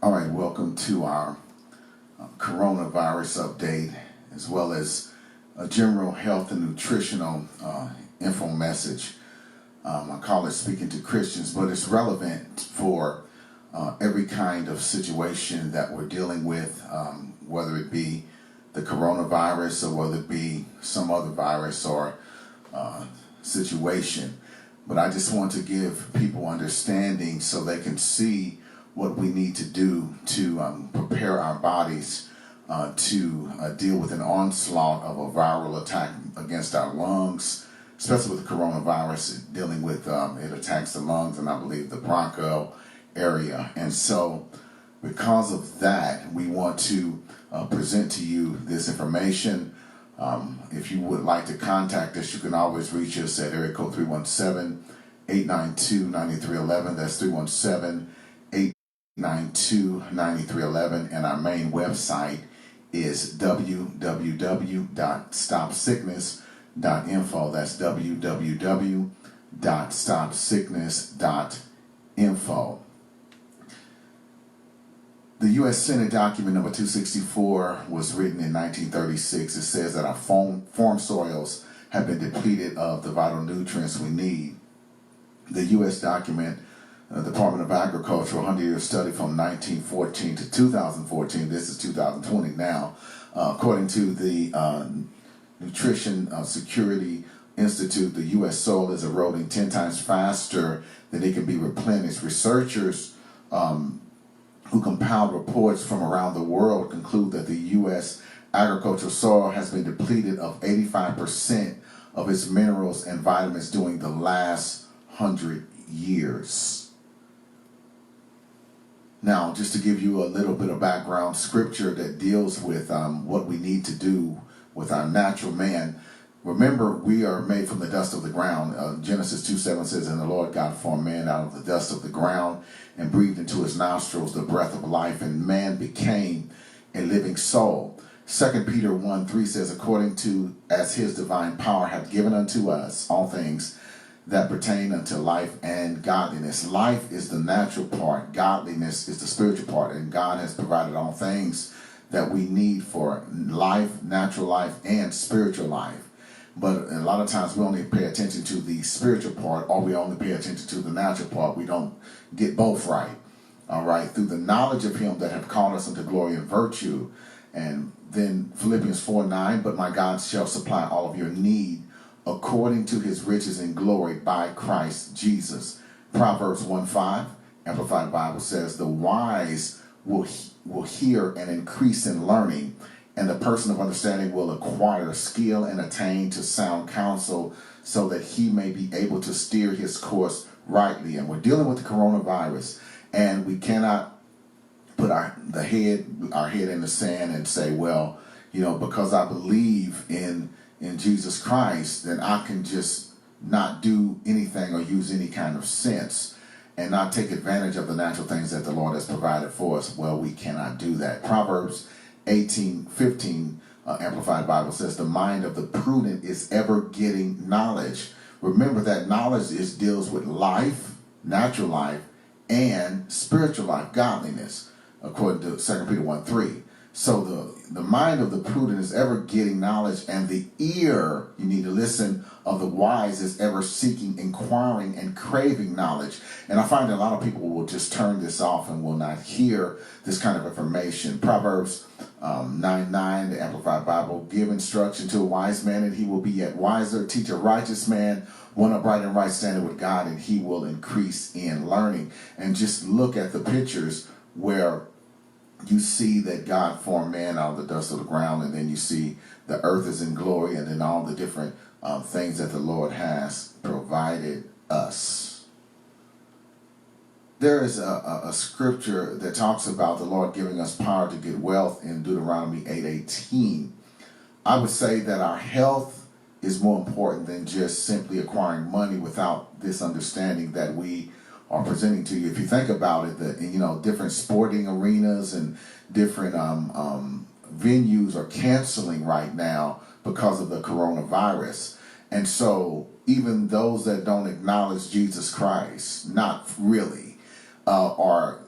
All right, welcome to our coronavirus update, as well as a general health and nutritional info message. I call it Speaking to Christians, but it's relevant for every kind of situation that we're dealing with, whether it be the coronavirus or whether it be some other virus or situation. But I just want to give people understanding so they can see what we need to do to prepare our bodies to deal with an onslaught of a viral attack against our lungs, especially with the coronavirus, dealing with it attacks the lungs and I believe the bronchial area. And so because of that, we want to present to you this information. If you would like to contact us, you can always reach us at area code 317-892-9311. That's 317-892-9311. And our main website is www.stopsickness.info. That's www.stopsickness.info. The U.S. Senate document number 264 was written in 1936. It says that our farm soils have been depleted of the vital nutrients we need. The U.S. document, Department of Agriculture, 100-year study from 1914 to 2014, this is 2020 now, according to the Nutrition Security Institute, the U.S. soil is eroding 10 times faster than it can be replenished. Researchers who compiled reports from around the world conclude that the U.S. agricultural soil has been depleted of 85% of its minerals and vitamins during the last 100 years. Now, just to give you a little bit of background scripture that deals with what we need to do with our natural man. Remember, we are made from the dust of the ground. Genesis 2:7 says, "And the Lord God formed man out of the dust of the ground and breathed into his nostrils the breath of life, and man became a living soul." 2 Peter 1:3 says, "According to as his divine power hath given unto us all things that pertain unto life and godliness." Life is the natural part. Godliness is the spiritual part. And God has provided all things that we need for life, natural life, and spiritual life. But a lot of times we only pay attention to the spiritual part, or we only pay attention to the natural part. We don't get both right. All right. Through the knowledge of him that have called us unto glory and virtue. And then Philippians 4:9, "But my God shall supply all of your need according to his riches in glory by Christ Jesus." Proverbs 1:5, Amplified Bible says, "The wise will hear and increase in learning, and the person of understanding will acquire skill and attain to sound counsel, so that he may be able to steer his course rightly." And we're dealing with the coronavirus, and we cannot put our head in the sand and say, well, because I believe in Jesus Christ, then I can just not do anything or use any kind of sense and not take advantage of the natural things that the Lord has provided for us. Well, we cannot do that. Proverbs 18:15, Amplified Bible says, "The mind of the prudent is ever getting knowledge." Remember that knowledge deals with life, natural life, and spiritual life, godliness, according to 2 Peter 1:3. So the mind of the prudent is ever getting knowledge, and the ear, you need to listen, of the wise is ever seeking, inquiring, and craving knowledge. And I find that a lot of people will just turn this off and will not hear this kind of information. Proverbs 9:9, the Amplified Bible, "Give instruction to a wise man, and he will be yet wiser. Teach a righteous man one upright and right standing with God, and he will increase in learning." And just look at the pictures where you see that God formed man out of the dust of the ground, and then you see the earth is in glory, and then all the different things that the Lord has provided us. There is a scripture that talks about the Lord giving us power to get wealth in Deuteronomy 8:18. I would say that our health is more important than just simply acquiring money without this understanding that we are presenting to you. If you think about it, different sporting arenas and different venues are canceling right now because of the coronavirus. And so even those that don't acknowledge Jesus Christ, not really, are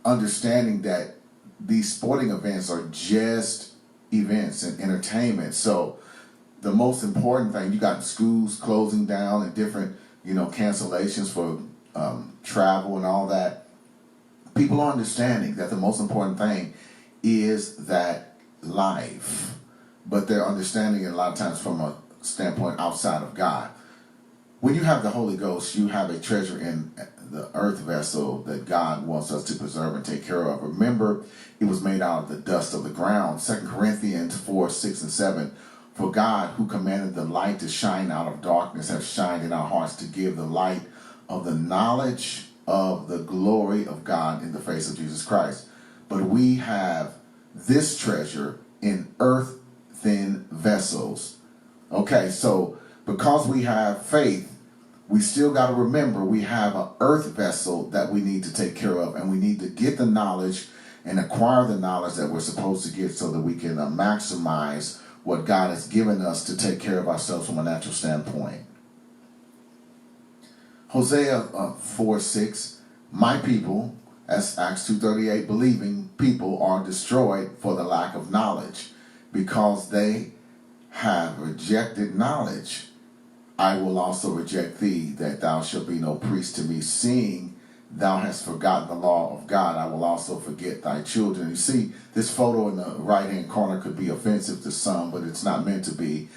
understanding that these sporting events are just events and entertainment. So the most important thing, you got schools closing down and different, cancellations for travel and all that. People are understanding that the most important thing is that life, but they're understanding it a lot of times from a standpoint outside of God. When you have the Holy Ghost, you have a treasure in the earth vessel that God wants us to preserve and take care of. Remember, it was made out of the dust of the ground. 2 Corinthians 4, 6, and 7. For God, who commanded the light to shine out of darkness, has shined in our hearts to give the light of the knowledge of the glory of God in the face of Jesus Christ. But we have this treasure in earthen vessels. Okay, so because we have faith, we still got to remember we have an earth vessel that we need to take care of, and we need to get the knowledge and acquire the knowledge that we're supposed to get so that we can maximize what God has given us to take care of ourselves from a natural standpoint. Hosea 4:6, my people, as Acts 2:38, believing people are destroyed for the lack of knowledge, because they have rejected knowledge. I will also reject thee, that thou shalt be no priest to me, seeing thou hast forgotten the law of God. I will also forget thy children. You see, this photo in the right-hand corner could be offensive to some, but it's not meant to be.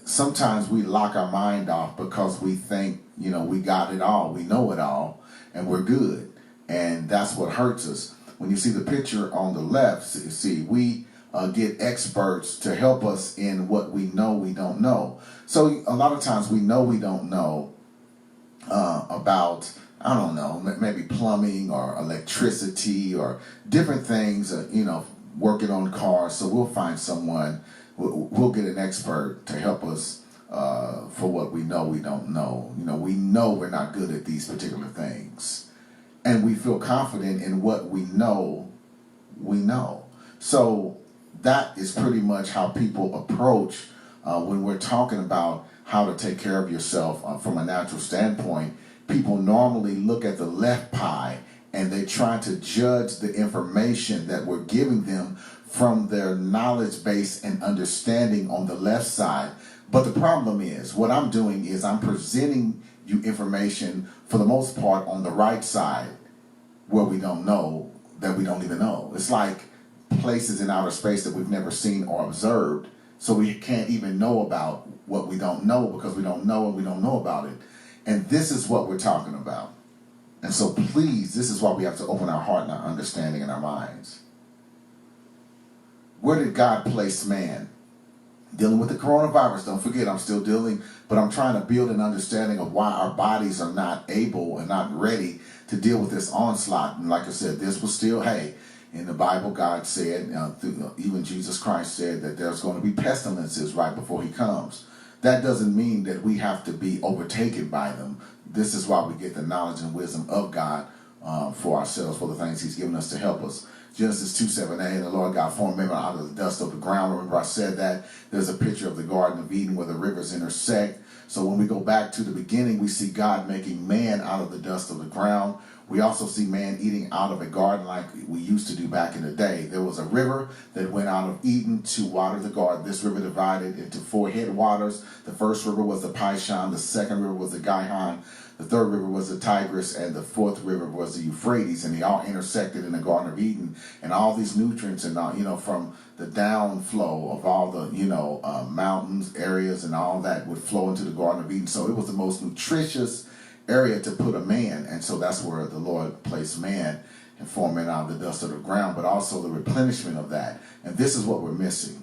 Sometimes we lock our mind off because we think, we got it all, we know it all, and we're good. And that's what hurts us. When you see the picture on the left, see, we get experts to help us in what we know we don't know. So a lot of times we know we don't know about, I don't know, maybe plumbing or electricity or different things, working on cars. So we'll find someone, we'll get an expert to help us for what we know we don't know. We know we're not good at these particular things. And we feel confident in what we know we know. So that is pretty much how people approach when we're talking about how to take care of yourself from a natural standpoint. People normally look at the left pie and they try to judge the information that we're giving them from their knowledge base and understanding on the left side. But the problem is, what I'm doing is I'm presenting you information for the most part on the right side, where we don't know that we don't even know. It's like places in outer space that we've never seen or observed, so we can't even know about what we don't know because we don't know and we don't know about it. And this is what we're talking about. And so please, this is why we have to open our heart and our understanding and our minds. Where did God place man? Dealing with the coronavirus. Don't forget, I'm still dealing, but I'm trying to build an understanding of why our bodies are not able and not ready to deal with this onslaught. And like I said, this was still, in the Bible, God said, even Jesus Christ said that there's going to be pestilences right before he comes. That doesn't mean that we have to be overtaken by them. This is why we get the knowledge and wisdom of God for ourselves, for the things he's given us to help us. Genesis 2:7, the Lord God formed man out of the dust of the ground. Remember I said that. There's a picture of the Garden of Eden where the rivers intersect. So when we go back to the beginning, we see God making man out of the dust of the ground. We also see man eating out of a garden like we used to do back in the day. There was a river that went out of Eden to water the garden. This river divided into 4 headwaters. The first river was the Pishon. The second river was the Gihon. The third river was the Tigris, and the fourth river was the Euphrates, and they all intersected in the Garden of Eden. And all these nutrients, and from the downflow of all the mountains, areas, and all that would flow into the Garden of Eden. So it was the most nutritious area to put a man, and so that's where the Lord placed man and formed man out of the dust of the ground, but also the replenishment of that. And this is what we're missing.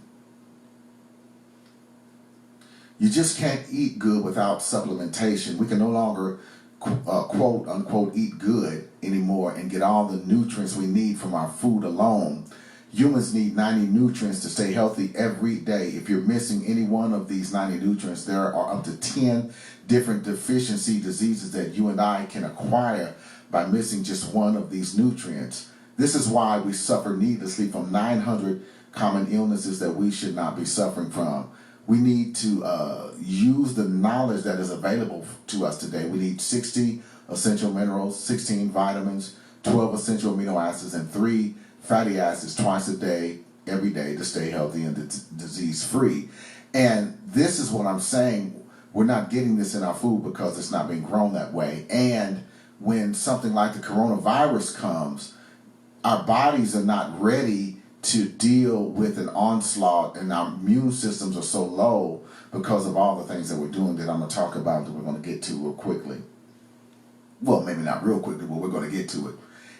You just can't eat good without supplementation. We can no longer, quote unquote, eat good anymore and get all the nutrients we need from our food alone. Humans need 90 nutrients to stay healthy every day. If you're missing any one of these 90 nutrients, there are up to 10 different deficiency diseases that you and I can acquire by missing just one of these nutrients. This is why we suffer needlessly from 900 common illnesses that we should not be suffering from. We need to use the knowledge that is available to us today. We need 60 essential minerals, 16 vitamins, 12 essential amino acids, and 3 fatty acids twice a day, every day, to stay healthy and disease free. And this is what I'm saying. We're not getting this in our food because it's not being grown that way. And when something like the coronavirus comes, our bodies are not ready to deal with an onslaught, and our immune systems are so low because of all the things that we're doing that I'm going to talk about, that we're going to get to real quickly. Well, maybe not real quickly, but we're going to get to it.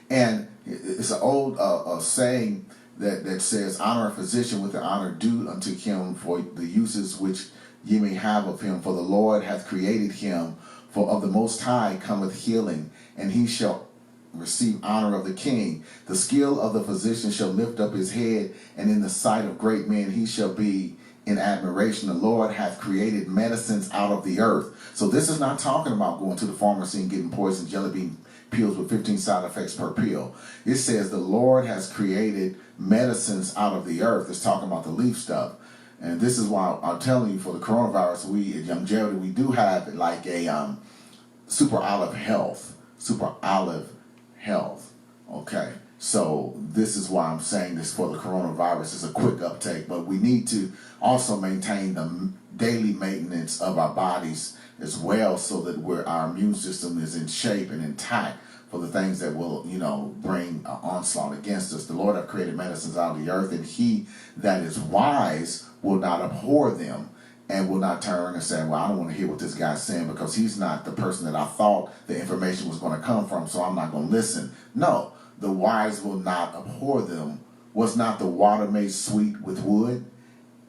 And it's an old saying that says, honor a physician with the honor due unto him for the uses which ye may have of him. For the Lord hath created him, for of the Most High cometh healing, and he shall receive honor of the king. The skill of the physician shall lift up his head, and in the sight of great men he shall be in admiration. The Lord hath created medicines out of the earth. So this is not talking about going to the pharmacy and getting poison jelly bean pills with 15 side effects per pill. It says the Lord has created medicines out of the earth. It's talking about the leaf stuff. And this is why I'm telling you, for the coronavirus, we at Youngevity, we do have like a super olive health. Okay. So this is why I'm saying this for the coronavirus. It's a quick uptake, but we need to also maintain the daily maintenance of our bodies as well, so that our immune system is in shape and intact for the things that will, bring an onslaught against us. The Lord hath created medicines out of the earth, and he that is wise will not abhor them, and will not turn and say, well, I don't want to hear what this guy's saying because he's not the person that I thought the information was going to come from, so I'm not going to listen. No, the wise will not abhor them. Was not the water made sweet with wood?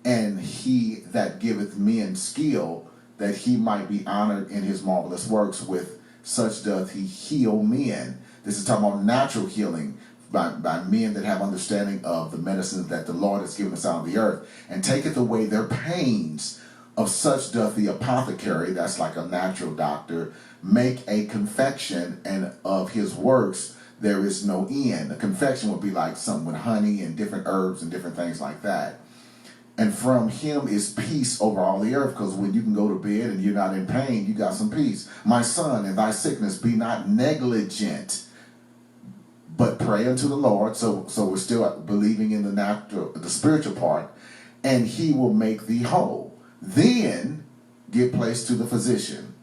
And he that giveth men skill, that he might be honored in his marvelous works, with such doth he heal men. This is talking about natural healing by men that have understanding of the medicine that the Lord has given us out of the earth, and taketh away their pains. Of such doth the apothecary, that's like a natural doctor, make a confection, and of his works there is no end. A confection would be like something with honey and different herbs and different things like that. And from him is peace over all the earth, because when you can go to bed and you're not in pain, you got some peace. My son, in thy sickness be not negligent, but pray unto the Lord. So we're still believing in the spiritual part, and he will make thee whole. Then give place to the physician.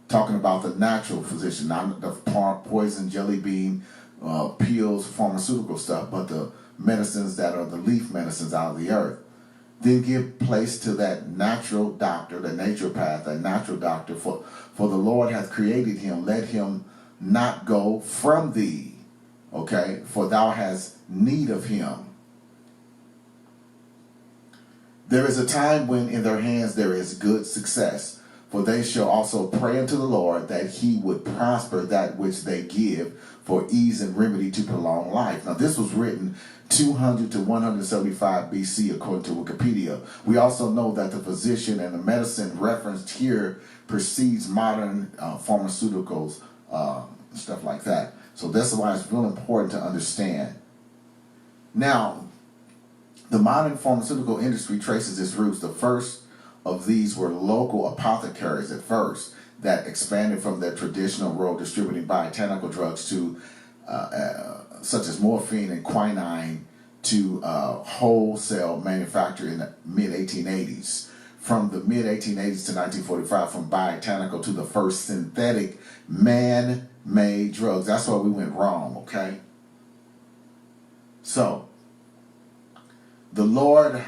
Talking about the natural physician, not the poison, jelly bean, pills, pharmaceutical stuff, but the medicines that are the leaf medicines out of the earth. Then give place to that natural doctor, the naturopath, that natural doctor. For the Lord hath created him, let him not go from thee. Okay, for thou hast need of him. There is a time when in their hands there is good success, for they shall also pray unto the Lord that he would prosper that which they give, for ease and remedy to prolong life. Now this was written 200 to 175 BC according to Wikipedia. We also know that the physician and the medicine referenced here precedes modern pharmaceuticals, stuff like that. So that's why it's real important to understand. Now, the modern pharmaceutical industry traces its roots. The first of these were local apothecaries at first, that expanded from their traditional role distributing botanical drugs to such as morphine and quinine to wholesale manufacture in the mid-1880s. From the mid-1880s to 1945, from botanical to the first synthetic man-made drugs. That's why we went wrong, okay? So, the Lord's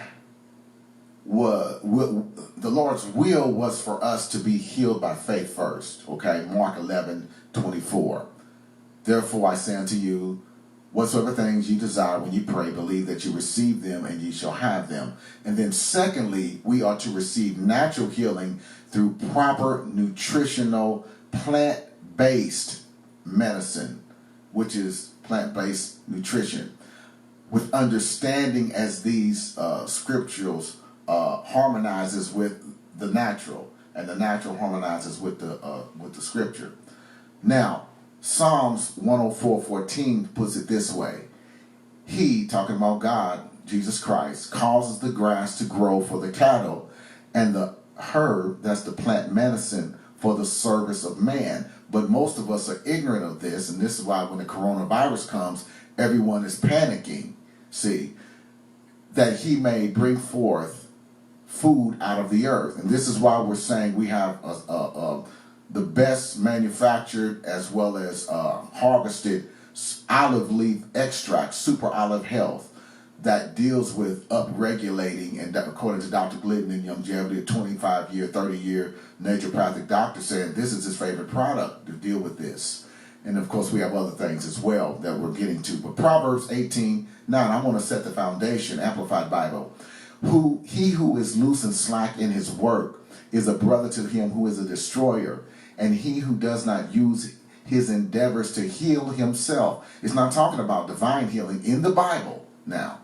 will was for us to be healed by faith first. Okay, Mark 11:24. Therefore I say unto you, whatsoever things you desire when you pray, believe that you receive them and ye shall have them. And then secondly, we are to receive natural healing through proper nutritional plant-based medicine, which is plant-based nutrition, with understanding as these scriptures harmonizes with the natural, and the natural harmonizes with the scripture. Now, Psalms 104:14 puts it this way: He, talking about God, Jesus Christ, causes the grass to grow for the cattle, and the herb, that's the plant medicine, for the service of man. But most of us are ignorant of this, and this is why when the coronavirus comes, everyone is panicking. See, that he may bring forth food out of the earth. And this is why we're saying we have the best manufactured as well as harvested olive leaf extract, super olive health, that deals with upregulating, and that, according to Dr. Glidden in Longevity, a 25-year, 30-year naturopathic doctor, saying this is his favorite product to deal with this. And of course, we have other things as well that we're getting to. But Proverbs 18:9, I want to set the foundation, Amplified Bible. He who is loose and slack in his work is a brother to him who is a destroyer. And he who does not use his endeavors to heal himself. It's not talking about divine healing in the Bible now.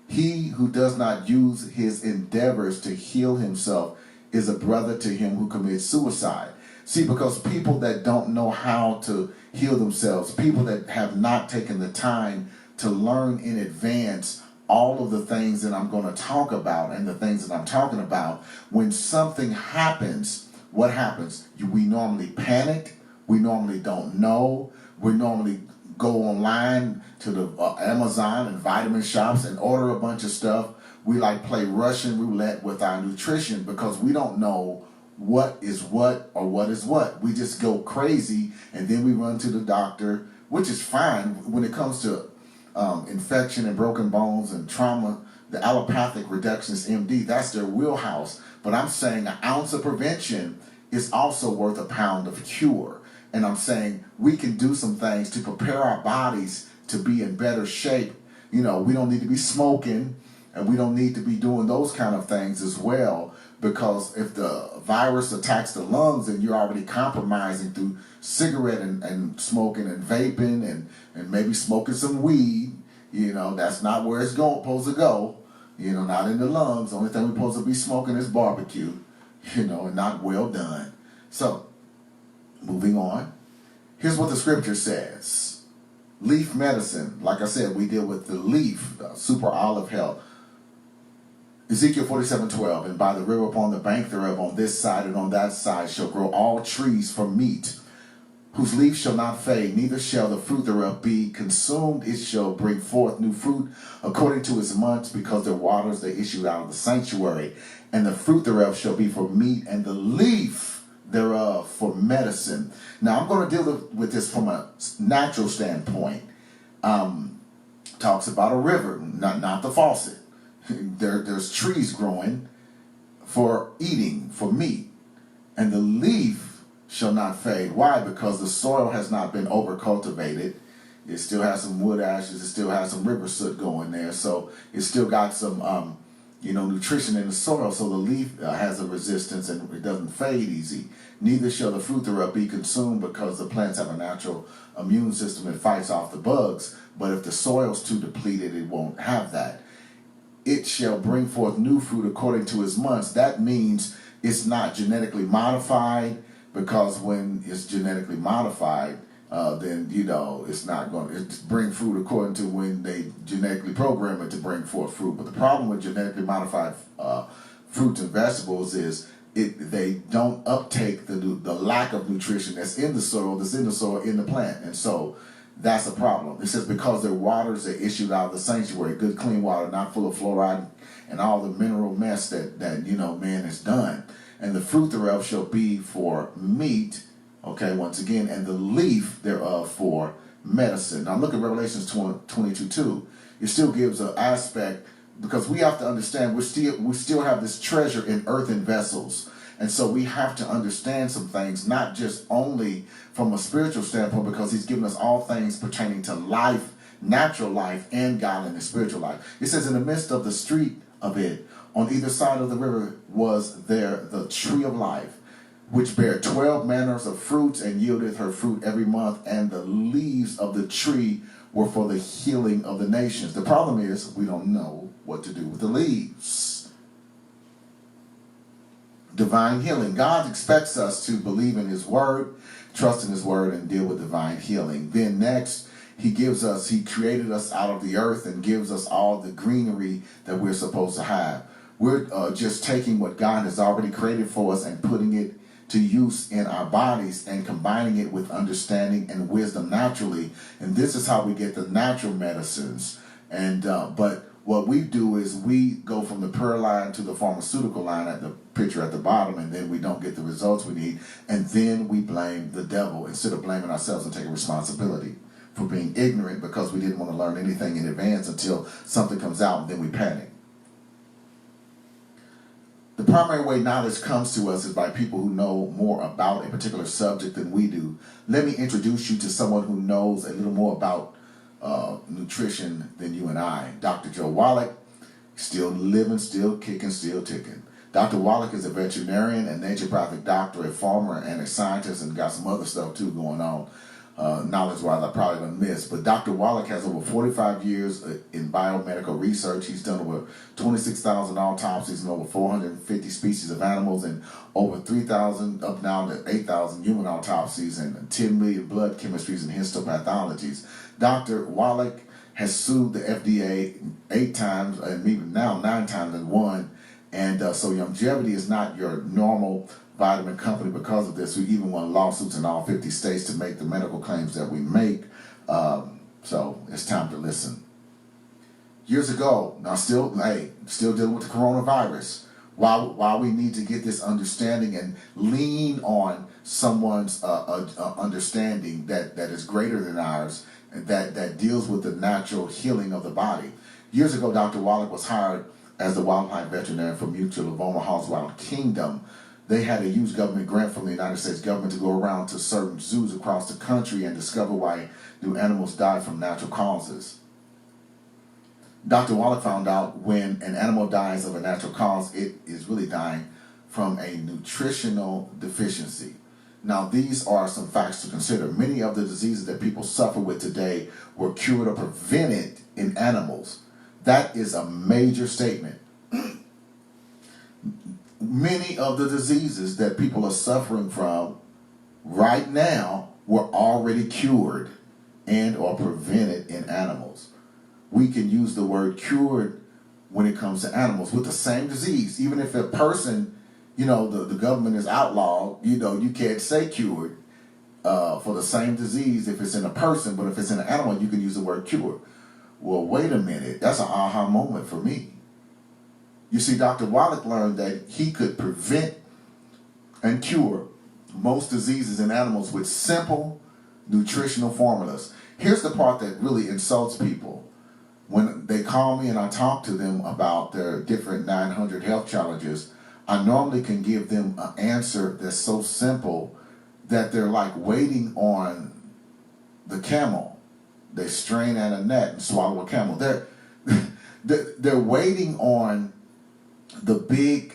He who does not use his endeavors to heal himself is a brother to him who commits suicide. See, because people that don't know how to heal themselves, people that have not taken the time to learn in advance all of the things that I'm going to talk about and the things that I'm talking about, when something happens, what happens? We normally panic. We normally don't know. We normally go online to the Amazon and vitamin shops and order a bunch of stuff. We like play Russian roulette with our nutrition because we don't know what is what or what is what. We just go crazy, and then we run to the doctor, which is fine. When it comes to infection and broken bones and trauma, the allopathic reductionist MD, that's their wheelhouse. But I'm saying an ounce of prevention is also worth a pound of cure. And I'm saying we can do some things to prepare our bodies to be in better shape. You know, we don't need to be smoking, and we don't need to be doing those kind of things as well, because if the virus attacks the lungs and you're already compromising through cigarette and smoking and vaping and maybe smoking some weed, you know, that's not where it's supposed to go. You know, not in the lungs. The only thing we're supposed to be smoking is barbecue, you know, and not well done. So, moving on. Here's what the scripture says. Leaf medicine. Like I said, we deal with the leaf, the super olive health. Ezekiel 47:12, and by the river upon the bank thereof, on this side and on that side, shall grow all trees for meat, whose leaf shall not fade, neither shall the fruit thereof be consumed. It shall bring forth new fruit according to its months, because their waters they issued out of the sanctuary. And the fruit thereof shall be for meat, and the leaf thereof for medicine. Now I'm going to deal with this from a natural standpoint. Talks about a river, not the faucet. There's trees growing for eating, for meat, and the leaf shall not fade. Why? Because the soil has not been overcultivated. It still has some wood ashes. It still has some river soot going there. So it still got some, nutrition in the soil. So the leaf has a resistance and it doesn't fade easy. Neither shall the fruit thereof be consumed, because the plants have a natural immune system that fights off the bugs. But if the soil's too depleted, it won't have that. It shall bring forth new fruit according to its months. That means it's not genetically modified, because when it's genetically modified, then, it's not going to bring fruit according to when they genetically program it to bring forth fruit. But the problem with genetically modified fruits and vegetables is they don't uptake the lack of nutrition that's in the soil, in the plant. And so that's a problem. It says, because their waters are issued out of the sanctuary, good clean water, not full of fluoride and all the mineral mess that man has done. And the fruit thereof shall be for meat, okay, once again, and the leaf thereof for medicine. Now look at Revelations 22:2. It still gives an aspect, because we have to understand we still have this treasure in earthen vessels. And so we have to understand some things, not just only from a spiritual standpoint, because he's given us all things pertaining to life, natural life, and godliness, spiritual life. It says, in the midst of the street of it, on either side of the river was there the tree of life, which bare 12 manners of fruits, and yieldeth her fruit every month, and the leaves of the tree were for the healing of the nations. The problem is we don't know what to do with the leaves. Divine healing. God expects us to believe in his word, trust in his word, and deal with divine healing. Then next, he created us out of the earth and gives us all the greenery that we're supposed to have. We're just taking what God has already created for us and putting it to use in our bodies and combining it with understanding and wisdom naturally. And this is how we get the natural medicines. And but what we do is we go from the prayer line to the pharmaceutical line at the picture at the bottom, and then we don't get the results we need, and then we blame the devil instead of blaming ourselves and taking responsibility for being ignorant because we didn't want to learn anything in advance until something comes out, and then we panic. The primary way knowledge comes to us is by people who know more about a particular subject than we do. Let me introduce you to someone who knows a little more about nutrition than you and I. Dr. Joe Wallach, still living, still kicking, still ticking. Dr. Wallach is a veterinarian and naturopathic doctor, a farmer, and a scientist, and got some other stuff too going on. Knowledge-wise, I probably don't miss. But Dr. Wallach has over 45 years in biomedical research. He's done over 26,000 autopsies and over 450 species of animals and over 3,000, up now to 8,000 human autopsies and 10 million blood chemistries and histopathologies. Dr. Wallach has sued the FDA 8 times, and even now 9 times and won. And so Longevity is not your normal vitamin company because of this. We even won lawsuits in all 50 states to make the medical claims that we make. So it's time to listen. Years ago, now still dealing with the coronavirus. Why we need to get this understanding and lean on someone's understanding that is greater than ours, and that deals with the natural healing of the body. Years ago, Dr. Wallach was hired as the wildlife veterinarian for Mutual of Omaha's Wild Kingdom. They had a huge government grant from the United States government to go around to certain zoos across the country and discover why new animals die from natural causes. Dr. Wallach found out when an animal dies of a natural cause, it is really dying from a nutritional deficiency. Now, these are some facts to consider. Many of the diseases that people suffer with today were cured or prevented in animals. That is a major statement. Many of the diseases that people are suffering from right now were already cured and or prevented in animals. We can use the word cured when it comes to animals with the same disease. Even if a person, the government is outlawed, you can't say cured for the same disease if it's in a person, but if it's in an animal, you can use the word cured. Well, wait a minute. That's an aha moment for me. You see, Dr. Wallach learned that he could prevent and cure most diseases in animals with simple nutritional formulas. Here's the part that really insults people. When they call me and I talk to them about their different 900 health challenges, I normally can give them an answer that's so simple that they're like waiting on the camel. They strain at a net and swallow a camel. They're waiting on the big,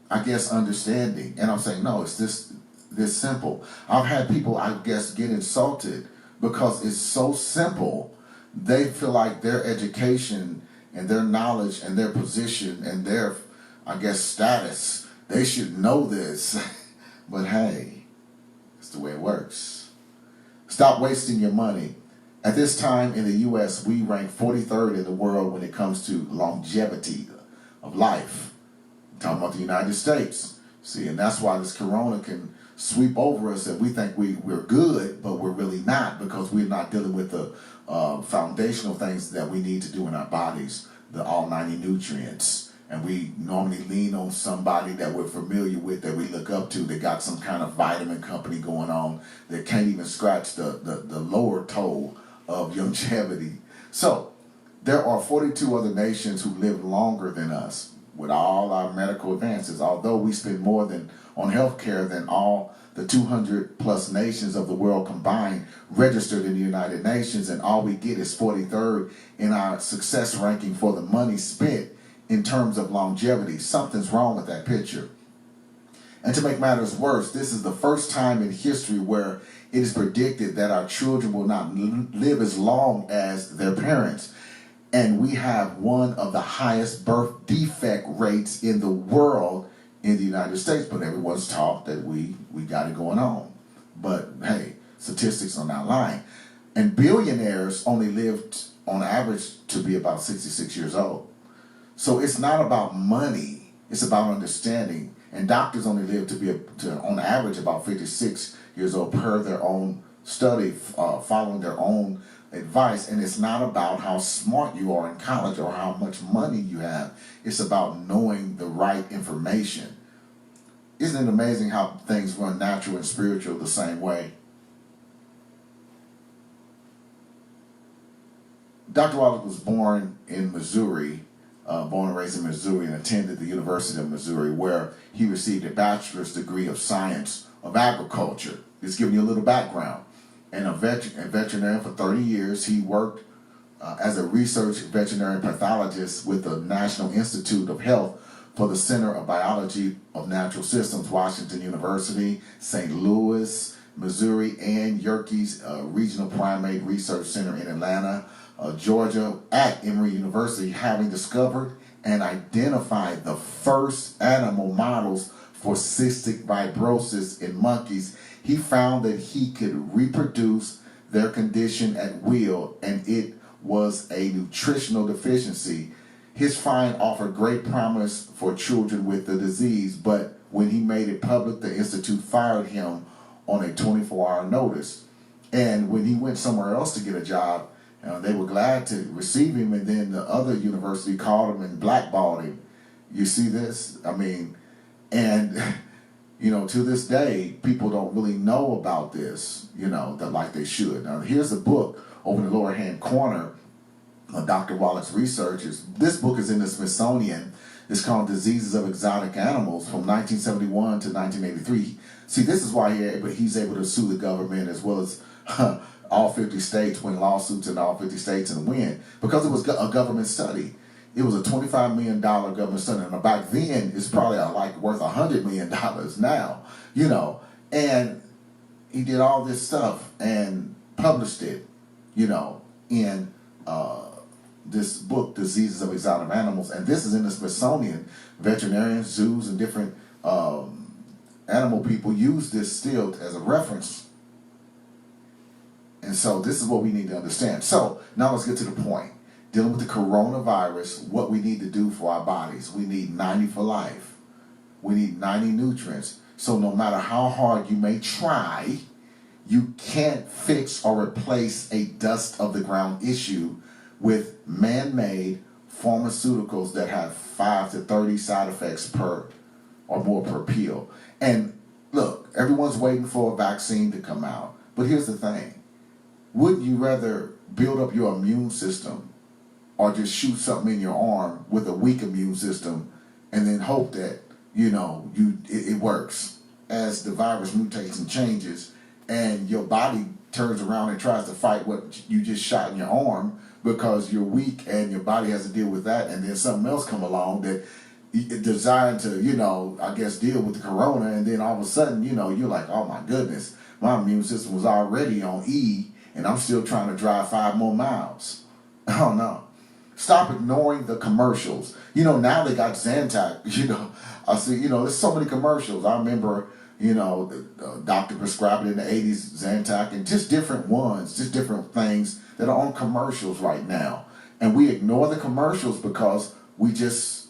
understanding. And I'm saying, no, it's this simple. I've had people, get insulted because it's so simple. They feel like their education and their knowledge and their position and their, status, they should know this. But hey, it's the way it works. Stop wasting your money. At this time in the U.S., we rank 43rd in the world when it comes to longevity of life. I'm talking about the United States. See, and that's why this corona can sweep over us and we think we're good, but we're really not, because we're not dealing with the foundational things that we need to do in our bodies, the all 90 nutrients. And we normally lean on somebody that we're familiar with, that we look up to, that got some kind of vitamin company going on that can't even scratch the lower toe of longevity. So there are 42 other nations who live longer than us with all our medical advances, although we spend more on healthcare than all the 200 plus nations of the world combined registered in the United Nations, and all we get is 43rd in our success ranking for the money spent in terms of longevity. Something's wrong with that picture. And to make matters worse, this is the first time in history where it is predicted that our children will not live as long as their parents. And we have one of the highest birth defect rates in the world in the United States. But everyone's taught that we got it going on. But hey, statistics are not lying. And billionaires only lived on average to be about 66 years old. So it's not about money, it's about understanding. And doctors only live on average, about 56 years old per their own study, following their own advice. And it's not about how smart you are in college or how much money you have. It's about knowing the right information. Isn't it amazing how things run natural and spiritual the same way? Dr. Wallach was born in Missouri, born and raised in Missouri, and attended the University of Missouri, where he received a bachelor's degree of science of agriculture. Just giving you a little background. And a veterinarian for 30 years, he worked as a research veterinary pathologist with the National Institute of Health for the Center of Biology of Natural Systems, Washington University, St. Louis, Missouri, and Yerkes Regional Primate Research Center in Atlanta, Georgia, at Emory University, having discovered and identified the first animal models for cystic fibrosis in monkeys. He found that he could reproduce their condition at will, and it was a nutritional deficiency. His find offered great promise for children with the disease, but when he made it public, the Institute fired him on a 24-hour notice. And when he went somewhere else to get a job, they were glad to receive him, and then the other university called him and blackballed him. You see this? I mean, and to this day, people don't really know about this, like they should. Now, here's a book over in the lower hand corner of Dr. Wallach's research. This book is in the Smithsonian. It's called Diseases of Exotic Animals from 1971 to 1983. See, this is why he's able to sue the government as well as all 50 states, win lawsuits in all 50 states and win, because it was a government study. It was a $25 million government study. And back then, it's probably worth $100 million now, And he did all this stuff and published it, in this book, Diseases of Exotic Animals. And this is in the Smithsonian. Veterinarians, zoos, and different animal people use this still as a reference. And so this is what we need to understand. So now let's get to the point. Dealing with the coronavirus, what we need to do for our bodies. We need 90 for life. We need 90 nutrients. So no matter how hard you may try, you can't fix or replace a dust of the ground issue with man-made pharmaceuticals that have 5 to 30 side effects per or more per pill. And look, everyone's waiting for a vaccine to come out. But here's the thing. Wouldn't you rather build up your immune system or just shoot something in your arm with a weak immune system and then hope that, it works as the virus mutates and changes and your body turns around and tries to fight what you just shot in your arm because you're weak and your body has to deal with that, and then something else come along that designed to, deal with the corona, and then all of a sudden, you're like, oh my goodness, my immune system was already on E and I'm still trying to drive 5 more miles. Oh no. Stop ignoring the commercials. Now they got Zantac, I see, there's so many commercials. I remember, the doctor prescribed it in the 80s, Zantac, and just different ones, just different things that are on commercials right now. And we ignore the commercials because we just,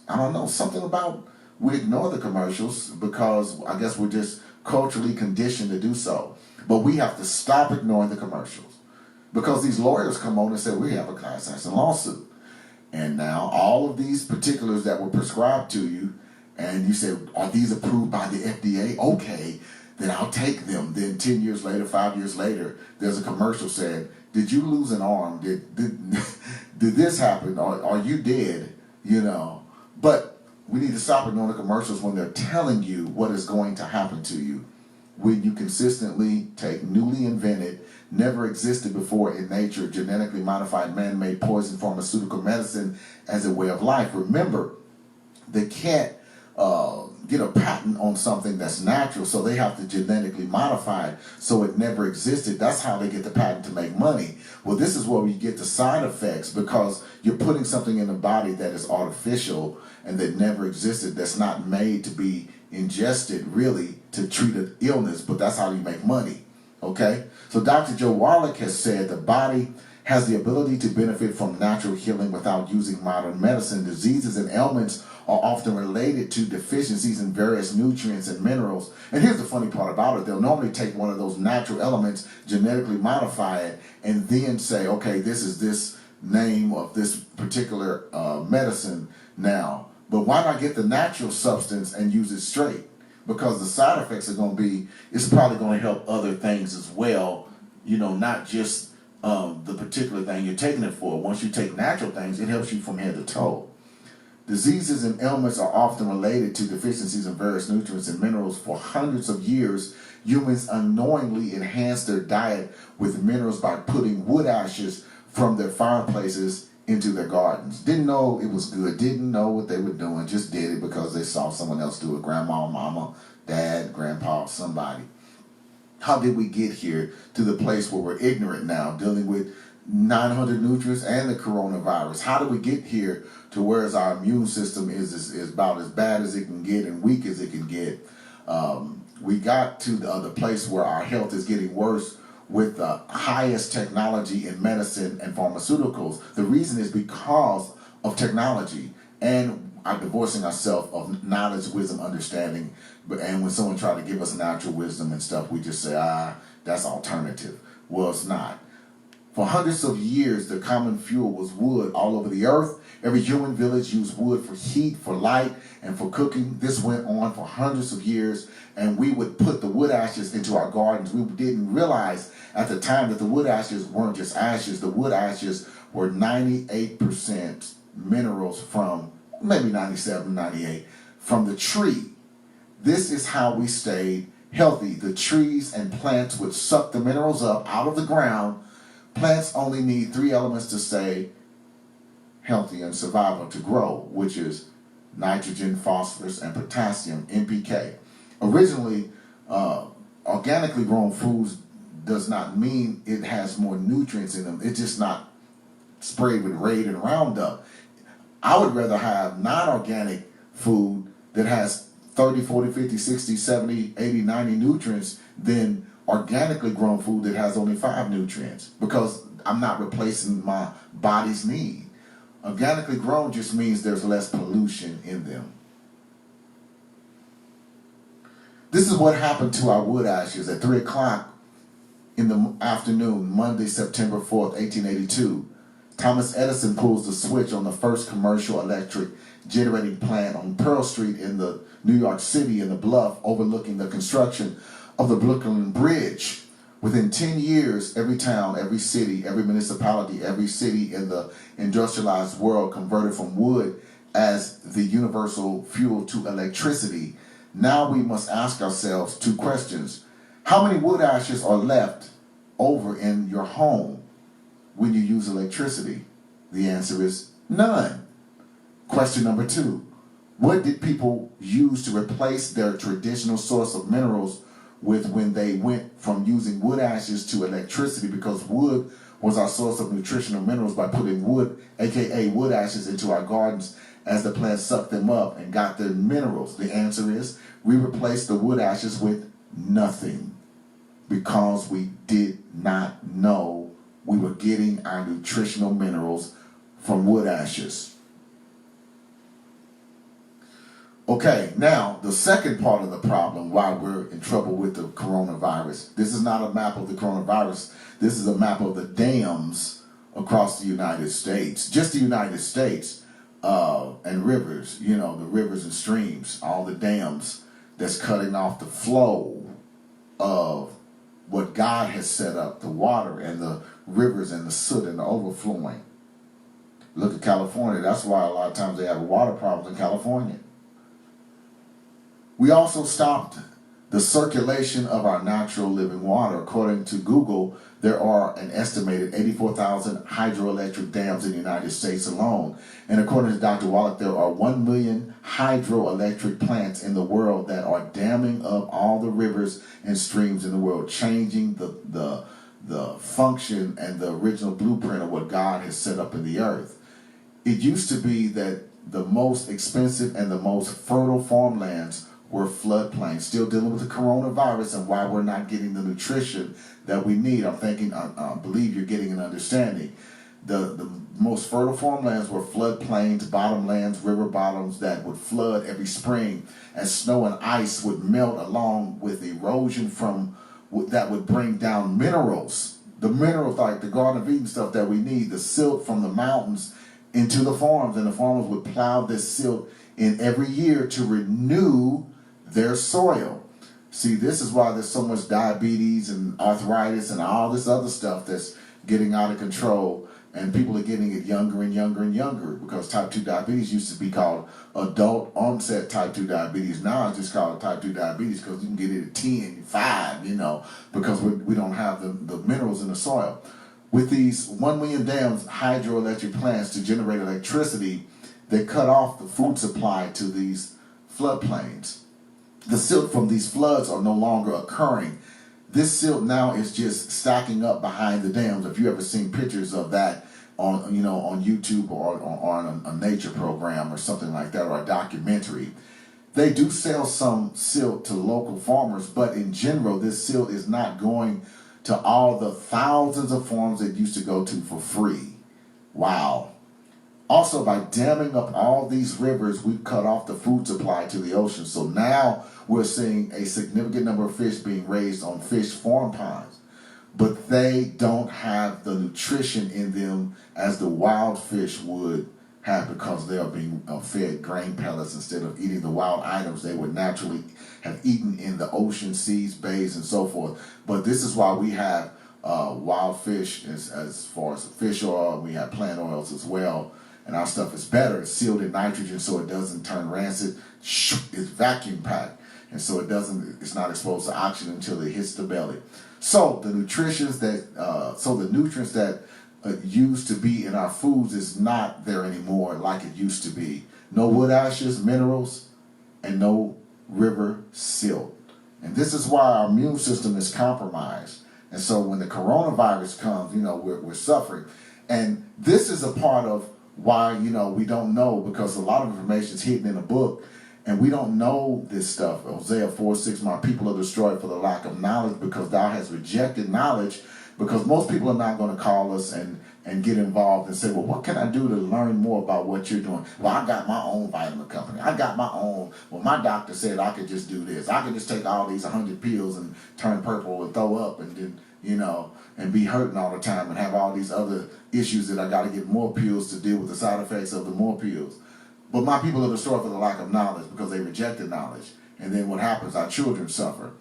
we ignore the commercials because I guess we're just culturally conditioned to do so. But we have to stop ignoring the commercials because these lawyers come on and say, we have a class action lawsuit. And now all of these particulars that were prescribed to you, and you say, are these approved by the FDA? Okay, then I'll take them. Then 10 years later, 5 years later, there's a commercial saying, did you lose an arm? Did this happen? Are you dead? But we need to stop ignoring the commercials when they're telling you what is going to happen to you. When you consistently take newly invented, never existed before in nature, genetically modified, man-made poison pharmaceutical medicine as a way of life. Remember, they can't get a patent on something that's natural, so they have to genetically modify it so it never existed. That's how they get the patent to make money. Well, this is where we get the side effects, because you're putting something in the body that is artificial and that never existed, that's not made to be ingested really to treat an illness, but that's how you make money. Okay? So Dr. Joe Wallach has said the body has the ability to benefit from natural healing without using modern medicine. Diseases and ailments are often related to deficiencies in various nutrients and minerals. And here's the funny part about it. They'll normally take one of those natural elements, genetically modify it, and then say, okay, this is this name of this particular medicine now. But why not get the natural substance and use it straight? Because the side effects are going to be, it's probably going to help other things as well, not just the particular thing you're taking it for. Once you take natural things, it helps you from head to toe. Diseases and ailments are often related to deficiencies in various nutrients and minerals. For hundreds of years, humans unknowingly enhanced their diet with minerals by putting wood ashes from their fireplaces into their gardens. Didn't know it was good, didn't know what they were doing, just did it because they saw someone else do it. Grandma, mama, dad, grandpa, somebody. How did we get here to the place where we're ignorant now, dealing with 900 nutrients and the coronavirus? How did we get here to whereas our immune system is about as bad as it can get and weak as it can get? We got to the place where our health is getting worse with the highest technology in medicine and pharmaceuticals. The reason is because of technology and our divorcing ourselves of knowledge, wisdom, understanding. And when someone try to give us natural wisdom and stuff, we just say, that's alternative. Well, it's not. For hundreds of years, the common fuel was wood all over the earth. Every human village used wood for heat, for light, and for cooking. This went on for hundreds of years, and we would put the wood ashes into our gardens. We didn't realize at the time that the wood ashes weren't just ashes. The wood ashes were 98% minerals from, maybe 97, 98, from the tree. This is how we stayed healthy. The trees and plants would suck the minerals up out of the ground. Plants only need 3 elements to stay healthy and survival to grow, which is nitrogen, phosphorus, and potassium, NPK. Originally, organically grown foods does not mean it has more nutrients in them. It's just not sprayed with Raid and Roundup. I would rather have non-organic food that has 30, 40, 50, 60, 70, 80, 90 nutrients than organically grown food that has only 5 nutrients, because I'm not replacing my body's need. Organically grown just means there's less pollution in them. This is what happened to our wood ashes at 3 o'clock in the afternoon, Monday, September 4th, 1882. Thomas Edison pulls the switch on the first commercial electric generating plant on Pearl Street in the New York City, in the bluff overlooking the construction of the Brooklyn Bridge. Within 10 years, every town, every city, every municipality, every city in the industrialized world converted from wood as the universal fuel to electricity. Now we must ask ourselves 2 questions. How many wood ashes are left over in your home when you use electricity? The answer is none. Question number 2. What did people use to replace their traditional source of minerals with when they went from using wood ashes to electricity? Because wood was our source of nutritional minerals by putting wood, aka wood ashes, into our gardens as the plants sucked them up and got their minerals. The answer is we replaced the wood ashes with nothing, because we did not know we were getting our nutritional minerals from wood ashes. Okay, now the second part of the problem why we're in trouble with the coronavirus. This is not a map of the coronavirus. This is a map of the dams across the United States. Just the United States and rivers, the rivers and streams, all the dams that's cutting off the flow of what God has set up, the water and the rivers and the soot and the overflowing. Look at California. That's why a lot of times they have water problems in California. We also stopped the circulation of our natural living water. According to Google, there are an estimated 84,000 hydroelectric dams in the United States alone. And according to Dr. Wallach, there are 1 million hydroelectric plants in the world that are damming up all the rivers and streams in the world, changing the function and the original blueprint of what God has set up in the earth. It used to be that the most expensive and the most fertile farmlands were floodplains. Still dealing with the coronavirus and why we're not getting the nutrition that we need. I'm thinking, I believe you're getting an understanding. The most fertile farmlands were floodplains, bottomlands, river bottoms that would flood every spring as snow and ice would melt along with erosion that would bring down minerals. The minerals like the Garden of Eden stuff that we need, the silt from the mountains into the farms, and the farmers would plow this silt in every year to renew their soil. See, this is why there's so much diabetes and arthritis and all this other stuff that's getting out of control, and people are getting it younger and younger and younger, because type 2 diabetes used to be called adult onset type 2 diabetes. Now it's just called type 2 diabetes because you can get it at 10, 5, because we don't have the minerals in the soil. With these 1 million dams, hydroelectric plants to generate electricity, they cut off the food supply to these floodplains. The silt from these floods are no longer occurring. This silt now is just stacking up behind the dams. If you ever seen pictures of that on YouTube or on a nature program or something like that, or a documentary, they do sell some silt to local farmers, but in general, this silt is not going to all the thousands of farms it used to go to for free. Wow. Also, by damming up all these rivers, we've cut off the food supply to the ocean. So now we're seeing a significant number of fish being raised on fish farm ponds, but they don't have the nutrition in them as the wild fish would have, because they are being fed grain pellets instead of eating the wild items they would naturally have eaten in the ocean, seas, bays, and so forth. But this is why we have wild fish as far as fish oil. We have plant oils as well. And our stuff is better. It's sealed in nitrogen so it doesn't turn rancid. It's vacuum packed. And so it's not exposed to oxygen until it hits the belly. So the nutrients that used to be in our foods is not there anymore like it used to be. No wood ashes, minerals, and no river silt. And this is why our immune system is compromised. And so when the coronavirus comes, we're suffering. And this is a part of why, we don't know, because a lot of information is hidden in a book, and we don't know this stuff. Hosea 4:6, my people are destroyed for the lack of knowledge, because thou hast rejected knowledge. Because most people are not going to call us and get involved and say, well, what can I do to learn more about what you're doing? Well, I got my own vitamin company. I got my own. Well, my doctor said I could just do this. I could just take all these 100 pills and turn purple and throw up and then, and be hurting all the time and have all these other issues that I got to get more pills to deal with the side effects of the more pills. But my people are destroyed for the lack of knowledge, because they rejected knowledge. And then what happens? Our children suffer.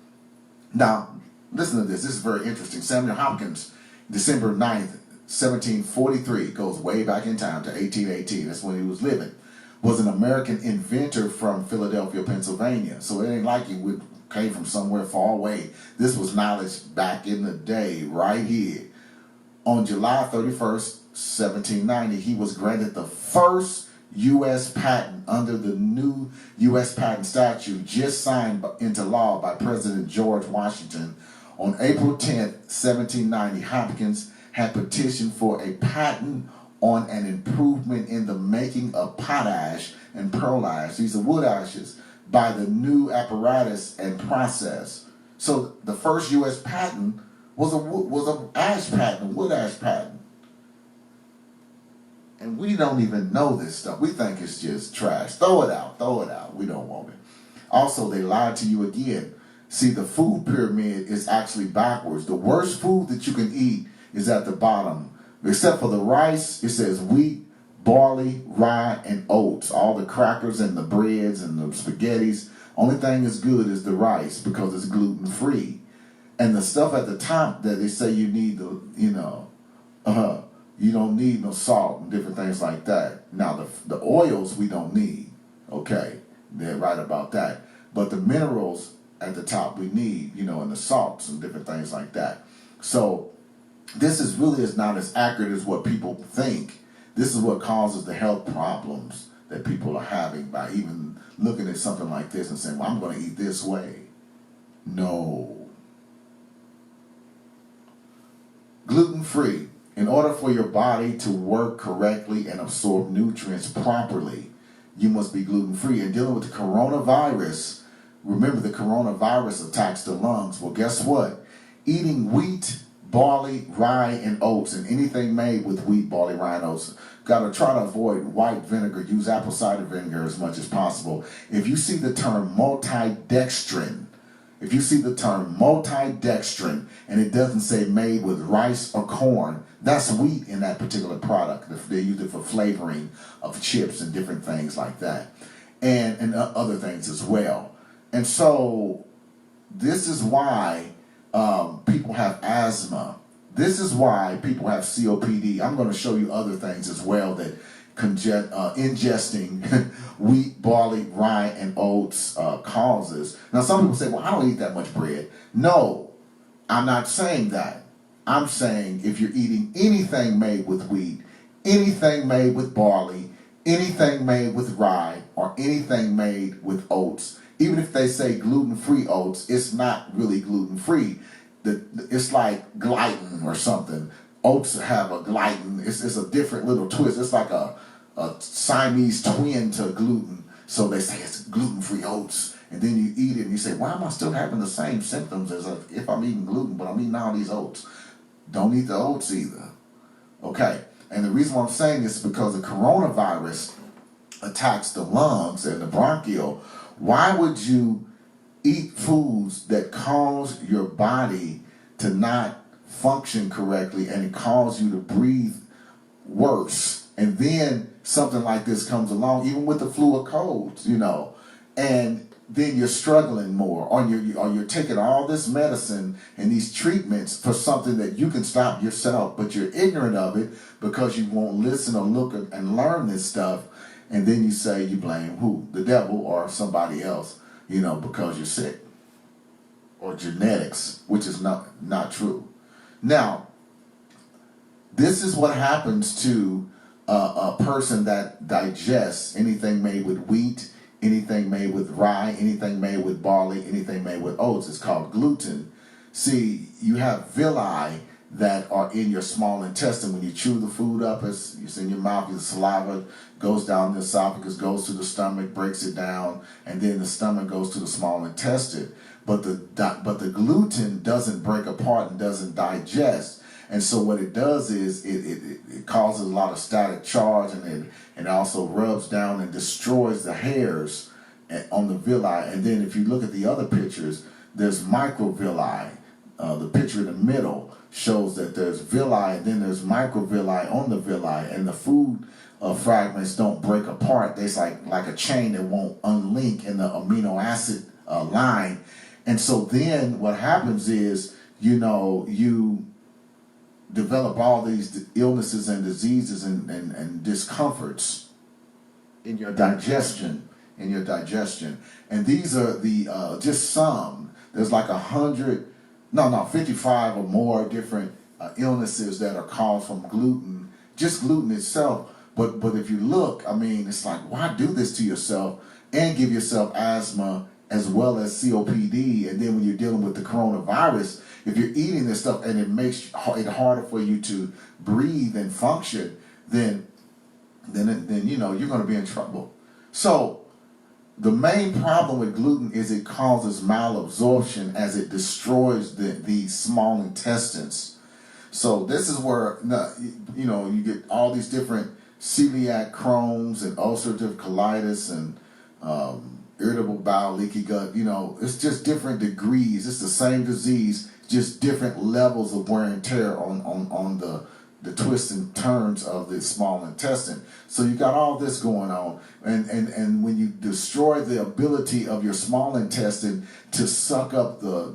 Now, listen to this. This is very interesting. Samuel Hopkins, December 9th, 1743, goes way back in time to 1818. That's when he was living. Was an American inventor from Philadelphia, Pennsylvania. So it ain't like he came from somewhere far away. This was knowledge back in the day, right here. On July 31st, 1790, he was granted the first U.S. patent under the new U.S. patent statute just signed into law by President George Washington. On April 10th, 1790, Hopkins had petitioned for a patent on an improvement in the making of potash and pearl ash, these are wood ashes, by the new apparatus and process. So the first U.S. patent was a ash patent, a wood ash patent. And we don't even know this stuff. We think it's just trash. Throw it out. We don't want it. Also, they lied to you again. See, the food pyramid is actually backwards. The worst food that you can eat is at the bottom. Except for the rice, it says wheat, barley, rye, and oats. All the crackers and the breads and the spaghettis. Only thing is good is the rice, because it's gluten-free. And the stuff at the top that they say you need, you don't need no salt and different things like that. Now, the oils we don't need. Okay, they're right about that. But the minerals at the top we need, and the salts and different things like that. So this is not as accurate as what people think. This is what causes the health problems that people are having by even looking at something like this and saying, well, I'm going to eat this way. No. Gluten-free. In order for your body to work correctly and absorb nutrients properly, you must be gluten-free. And dealing with the coronavirus, remember the coronavirus attacks the lungs. Well, guess what? Eating wheat, barley, rye, and oats, and anything made with wheat, barley, rye, and oats. Got to try to avoid white vinegar. Use apple cider vinegar as much as possible. If you see the term multidextrin, and it doesn't say made with rice or corn, that's wheat in that particular product. They use it for flavoring of chips and different things like that, and other things as well. And so this is why people have asthma. This is why people have COPD. I'm going to show you other things as well that ingesting wheat, barley, rye, and oats causes. Now, some people say, well, I don't eat that much bread. No, I'm not saying that. I'm saying if you're eating anything made with wheat, anything made with barley, anything made with rye, or anything made with oats, even if they say gluten-free oats, it's not really gluten-free. It's like glytin or something. Oats have a glytin. It's a different little twist. It's like a Siamese twin to gluten. So they say it's gluten-free oats. And then you eat it and you say, why am I still having the same symptoms as if I'm eating gluten, but I'm eating all these oats? Don't eat the oats either. Okay. And the reason why I'm saying this is because the coronavirus attacks the lungs and the bronchial. Why would you eat foods that cause your body to not function correctly and it cause you to breathe worse? And then something like this comes along, even with the flu or colds, and then you're struggling more, or you're taking all this medicine and these treatments for something that you can stop yourself, but you're ignorant of it because you won't listen or look and learn this stuff. And then you say you blame who? The devil or somebody else, because you're sick, or genetics, which is not true. Now, this is what happens to a person that digests anything made with wheat, anything made with rye, anything made with barley, anything made with oats. It's called gluten. See, you have villi that are in your small intestine. When you chew the food up, it's in your mouth, your saliva goes down the esophagus, goes to the stomach, breaks it down, and then the stomach goes to the small intestine. But the gluten doesn't break apart and doesn't digest. And so what it does is it causes a lot of static charge, and it also rubs down and destroys the hairs on the villi. And then if you look at the other pictures, there's microvilli. The picture in the middle shows that there's villi and then there's microvilli on the villi, and the food fragments don't break apart. There's like a chain that won't unlink in the amino acid line. And so then what happens is, you develop all these illnesses and diseases and discomforts in your digestion. And these are the just some. There's like 55 or more different illnesses that are caused from gluten, just gluten itself. But if you look, it's like, why do this to yourself and give yourself asthma as well as COPD? And then when you're dealing with the coronavirus, if you're eating this stuff and it makes it harder for you to breathe and function, then you're going to be in trouble. So the main problem with gluten is it causes malabsorption as it destroys the small intestines. So this is where you get all these different celiac Crohn's and ulcerative colitis and irritable bowel, leaky gut. It's just different degrees. It's the same disease, just different levels of wear and tear on the twists and turns of the small intestine. So you got all this going on, and when you destroy the ability of your small intestine to suck up the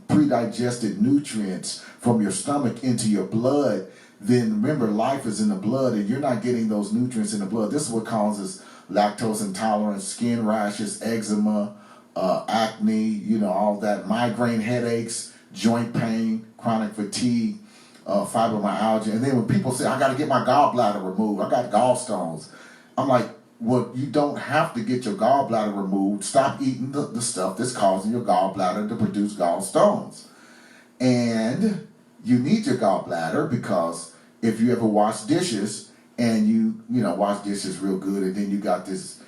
pre-digested nutrients from your stomach into your blood, then remember, life is in the blood, and you're not getting those nutrients in the blood. This is what causes lactose intolerance, skin rashes, eczema, acne, all that, migraine headaches, joint pain, chronic fatigue, fibromyalgia. And then when people say, I got to get my gallbladder removed, I got gallstones, I'm like, well, you don't have to get your gallbladder removed. Stop eating the stuff that's causing your gallbladder to produce gallstones. And you need your gallbladder because if you ever wash dishes and you wash dishes real good, and then you got this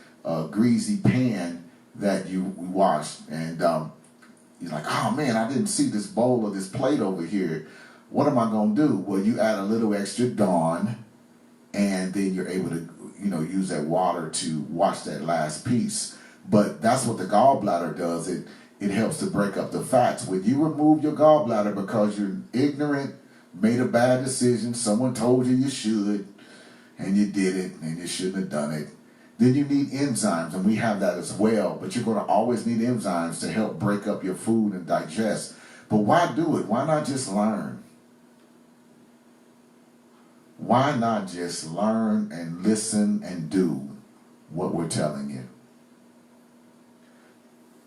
greasy pan that you washed, and you're like, oh man, I didn't see this bowl or this plate over here. What am I gonna do? Well, you add a little extra Dawn, and then you're able to, use that water to wash that last piece. But that's what the gallbladder does. It helps to break up the fats. When you remove your gallbladder because you're ignorant, made a bad decision, someone told you should, and you did it, and you shouldn't have done it, then you need enzymes, and we have that as well. But you're going to always need enzymes to help break up your food and digest. But why do it? Why not just learn? Why not just learn and listen and do what we're telling you?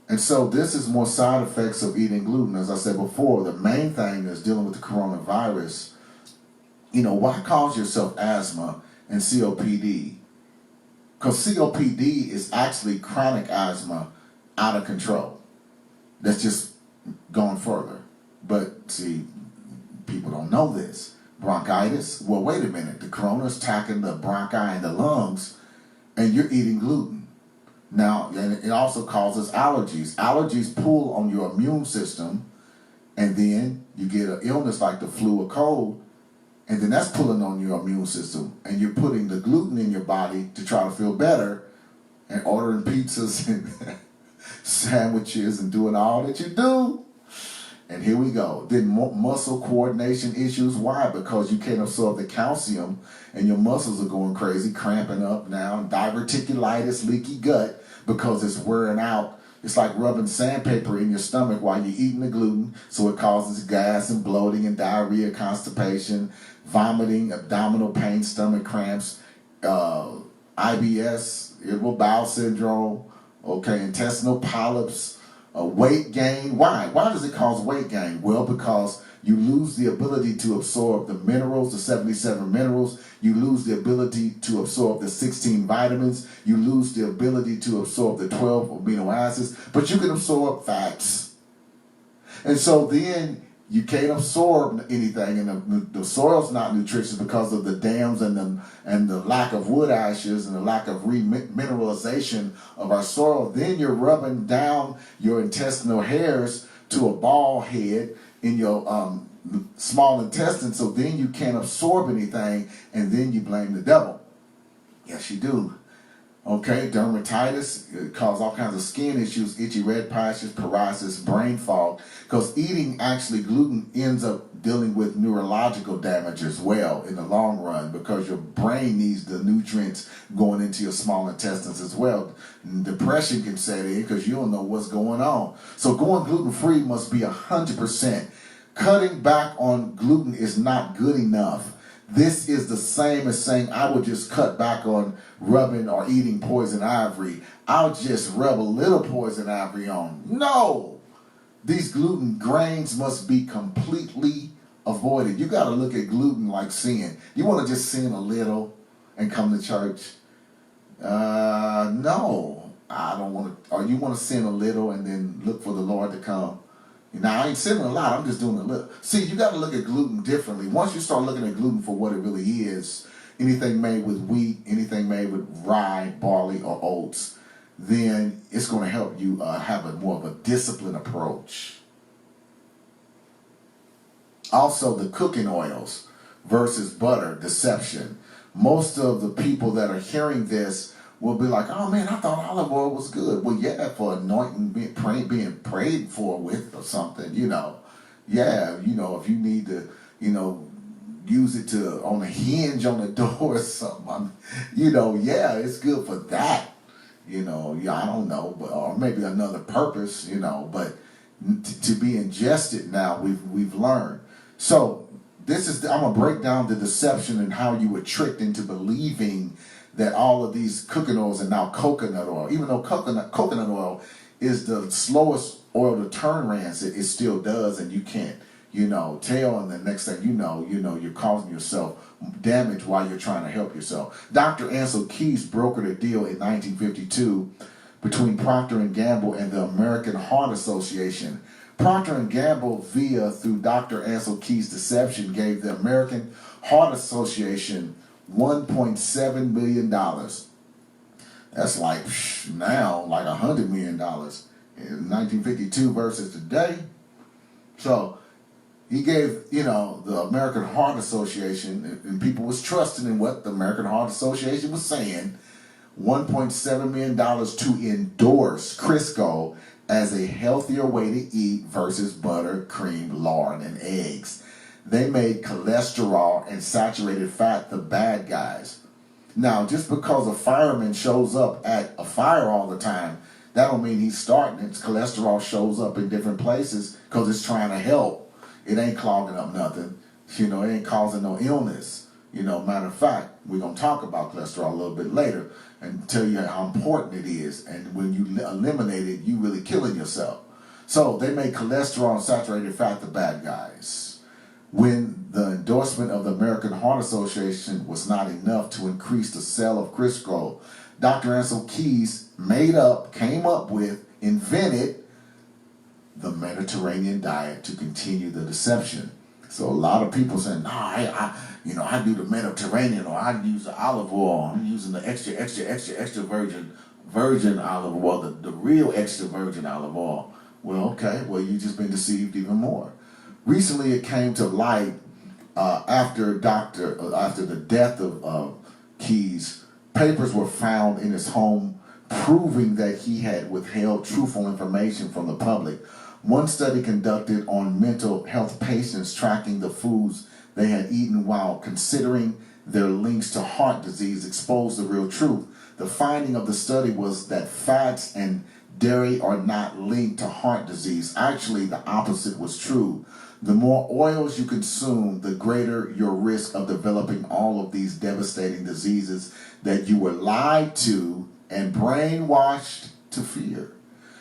And so this is more side effects of eating gluten. As I said before, the main thing is dealing with the coronavirus. Why cause yourself asthma and COPD? Because COPD is actually chronic asthma out of control. That's just going further. But see, people don't know this. Bronchitis, well, wait a minute. The corona is attacking the bronchi and the lungs, and you're eating gluten. Now, and it also causes allergies. Allergies pull on your immune system, and then you get an illness like the flu or cold, and then that's pulling on your immune system, and you're putting the gluten in your body to try to feel better, and ordering pizzas and sandwiches and doing all that you do. And here we go. Then muscle coordination issues. Why? Because you can't absorb the calcium, and your muscles are going crazy, cramping up now. Diverticulitis, leaky gut, because it's wearing out. It's like rubbing sandpaper in your stomach while you're eating the gluten, so it causes gas and bloating and diarrhea, constipation, vomiting, abdominal pain, stomach cramps, IBS, irritable bowel syndrome, intestinal polyps, weight gain. Why? Why does it cause weight gain? Well, because you lose the ability to absorb the minerals, the 77 minerals. You lose the ability to absorb the 16 vitamins. You lose the ability to absorb the 12 amino acids. But you can absorb fats. And so then you can't absorb anything, and the soil's not nutritious because of the dams and the lack of wood ashes and the lack of remineralization of our soil. Then you're rubbing down your intestinal hairs to a ball head in your small intestine, so then you can't absorb anything, and then you blame the devil. Yes, you do. Dermatitis cause all kinds of skin issues, itchy red patches, paralysis, brain fog, because eating actually gluten ends up dealing with neurological damage as well in the long run, because your brain needs the nutrients going into your small intestines as well. Depression can set in because you don't know what's going on. So going gluten-free must be 100%. Cutting back on gluten is not good enough. This is the same as saying I would just cut back on rubbing or eating poison ivory. I'll just rub a little poison ivory on. No! These gluten grains must be completely avoided. You got to look at gluten like sin. You want to just sin a little and come to church? No. I don't want to. Or you want to sin a little and then look for the Lord to come? Now, I ain't sinning a lot. I'm just doing a little. See, you got to look at gluten differently. Once you start looking at gluten for what it really is, anything made with wheat, anything made with rye, barley, or oats, then it's going to help you have a more of a disciplined approach. Also, the cooking oils versus butter deception. Most of the people that are hearing this will be like, oh man, I thought olive oil was good. Well, yeah, for anointing, being prayed for with or something, Yeah, if you need to, use it on a hinge on the door or something, yeah, it's good for that. I don't know, but or maybe another purpose, but to be ingested now, we've learned. So I'm gonna break down the deception and how you were tricked into believing that all of these cooking oils are now coconut oil. Even though coconut oil is the slowest oil to turn rancid, it still does, and you can't, tell, and the next thing you know, you're causing yourself damage while you're trying to help yourself. Dr. Ansel Keys brokered a deal in 1952 between Procter & Gamble and the American Heart Association. Procter & Gamble, through Dr. Ansel Keys' deception, gave the American Heart Association $1.7 million. That's like now like $100 million in 1952 versus today. So he gave, the American Heart Association, and people was trusting in what the American Heart Association was saying, $1.7 million to endorse Crisco as a healthier way to eat versus butter, cream, lard, and eggs. They made cholesterol and saturated fat the bad guys. Now, just because a fireman shows up at a fire all the time, that don't mean he's starting it. Cholesterol shows up in different places because it's trying to help. It ain't clogging up nothing. It ain't causing no illness. Matter of fact, we're going to talk about cholesterol a little bit later and tell you how important it is. And when you eliminate it, you really killing yourself. So they make cholesterol and saturated fat the bad guys. When the endorsement of the American Heart Association was not enough to increase the sale of Crisco, Dr. Ancel Keys came up with, invented the Mediterranean diet to continue the deception. So a lot of people saying, no, I do the Mediterranean, or I use the olive oil. I'm using the extra virgin olive oil, the real extra virgin olive oil. Well, okay, you just been deceived even more. Recently, it came to light after the death of Keys. Papers were found in his home proving that he had withheld truthful information from the public. One study conducted on mental health patients tracking the foods they had eaten while considering their links to heart disease exposed the real truth. The finding of the study was that fats and dairy are not linked to heart disease. Actually, the opposite was true. The more oils you consume, the greater your risk of developing all of these devastating diseases that you were lied to and brainwashed to fear.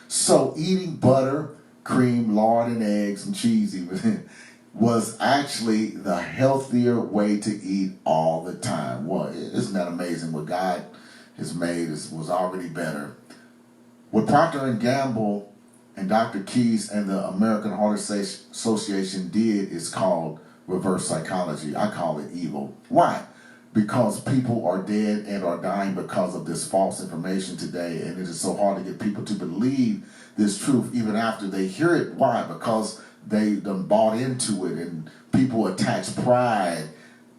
So eating butter, cream, lard, and eggs, and cheese even, was actually the healthier way to eat all the time. Well, isn't that amazing? What God has made was already better. What Procter & Gamble and Dr. Keys and the American Heart Association did is called reverse psychology. I call it evil. Why? Because people are dead and are dying because of this false information today, and it is so hard to get people to believe this truth even after they hear it. Why? Because they done bought into it, and people attach pride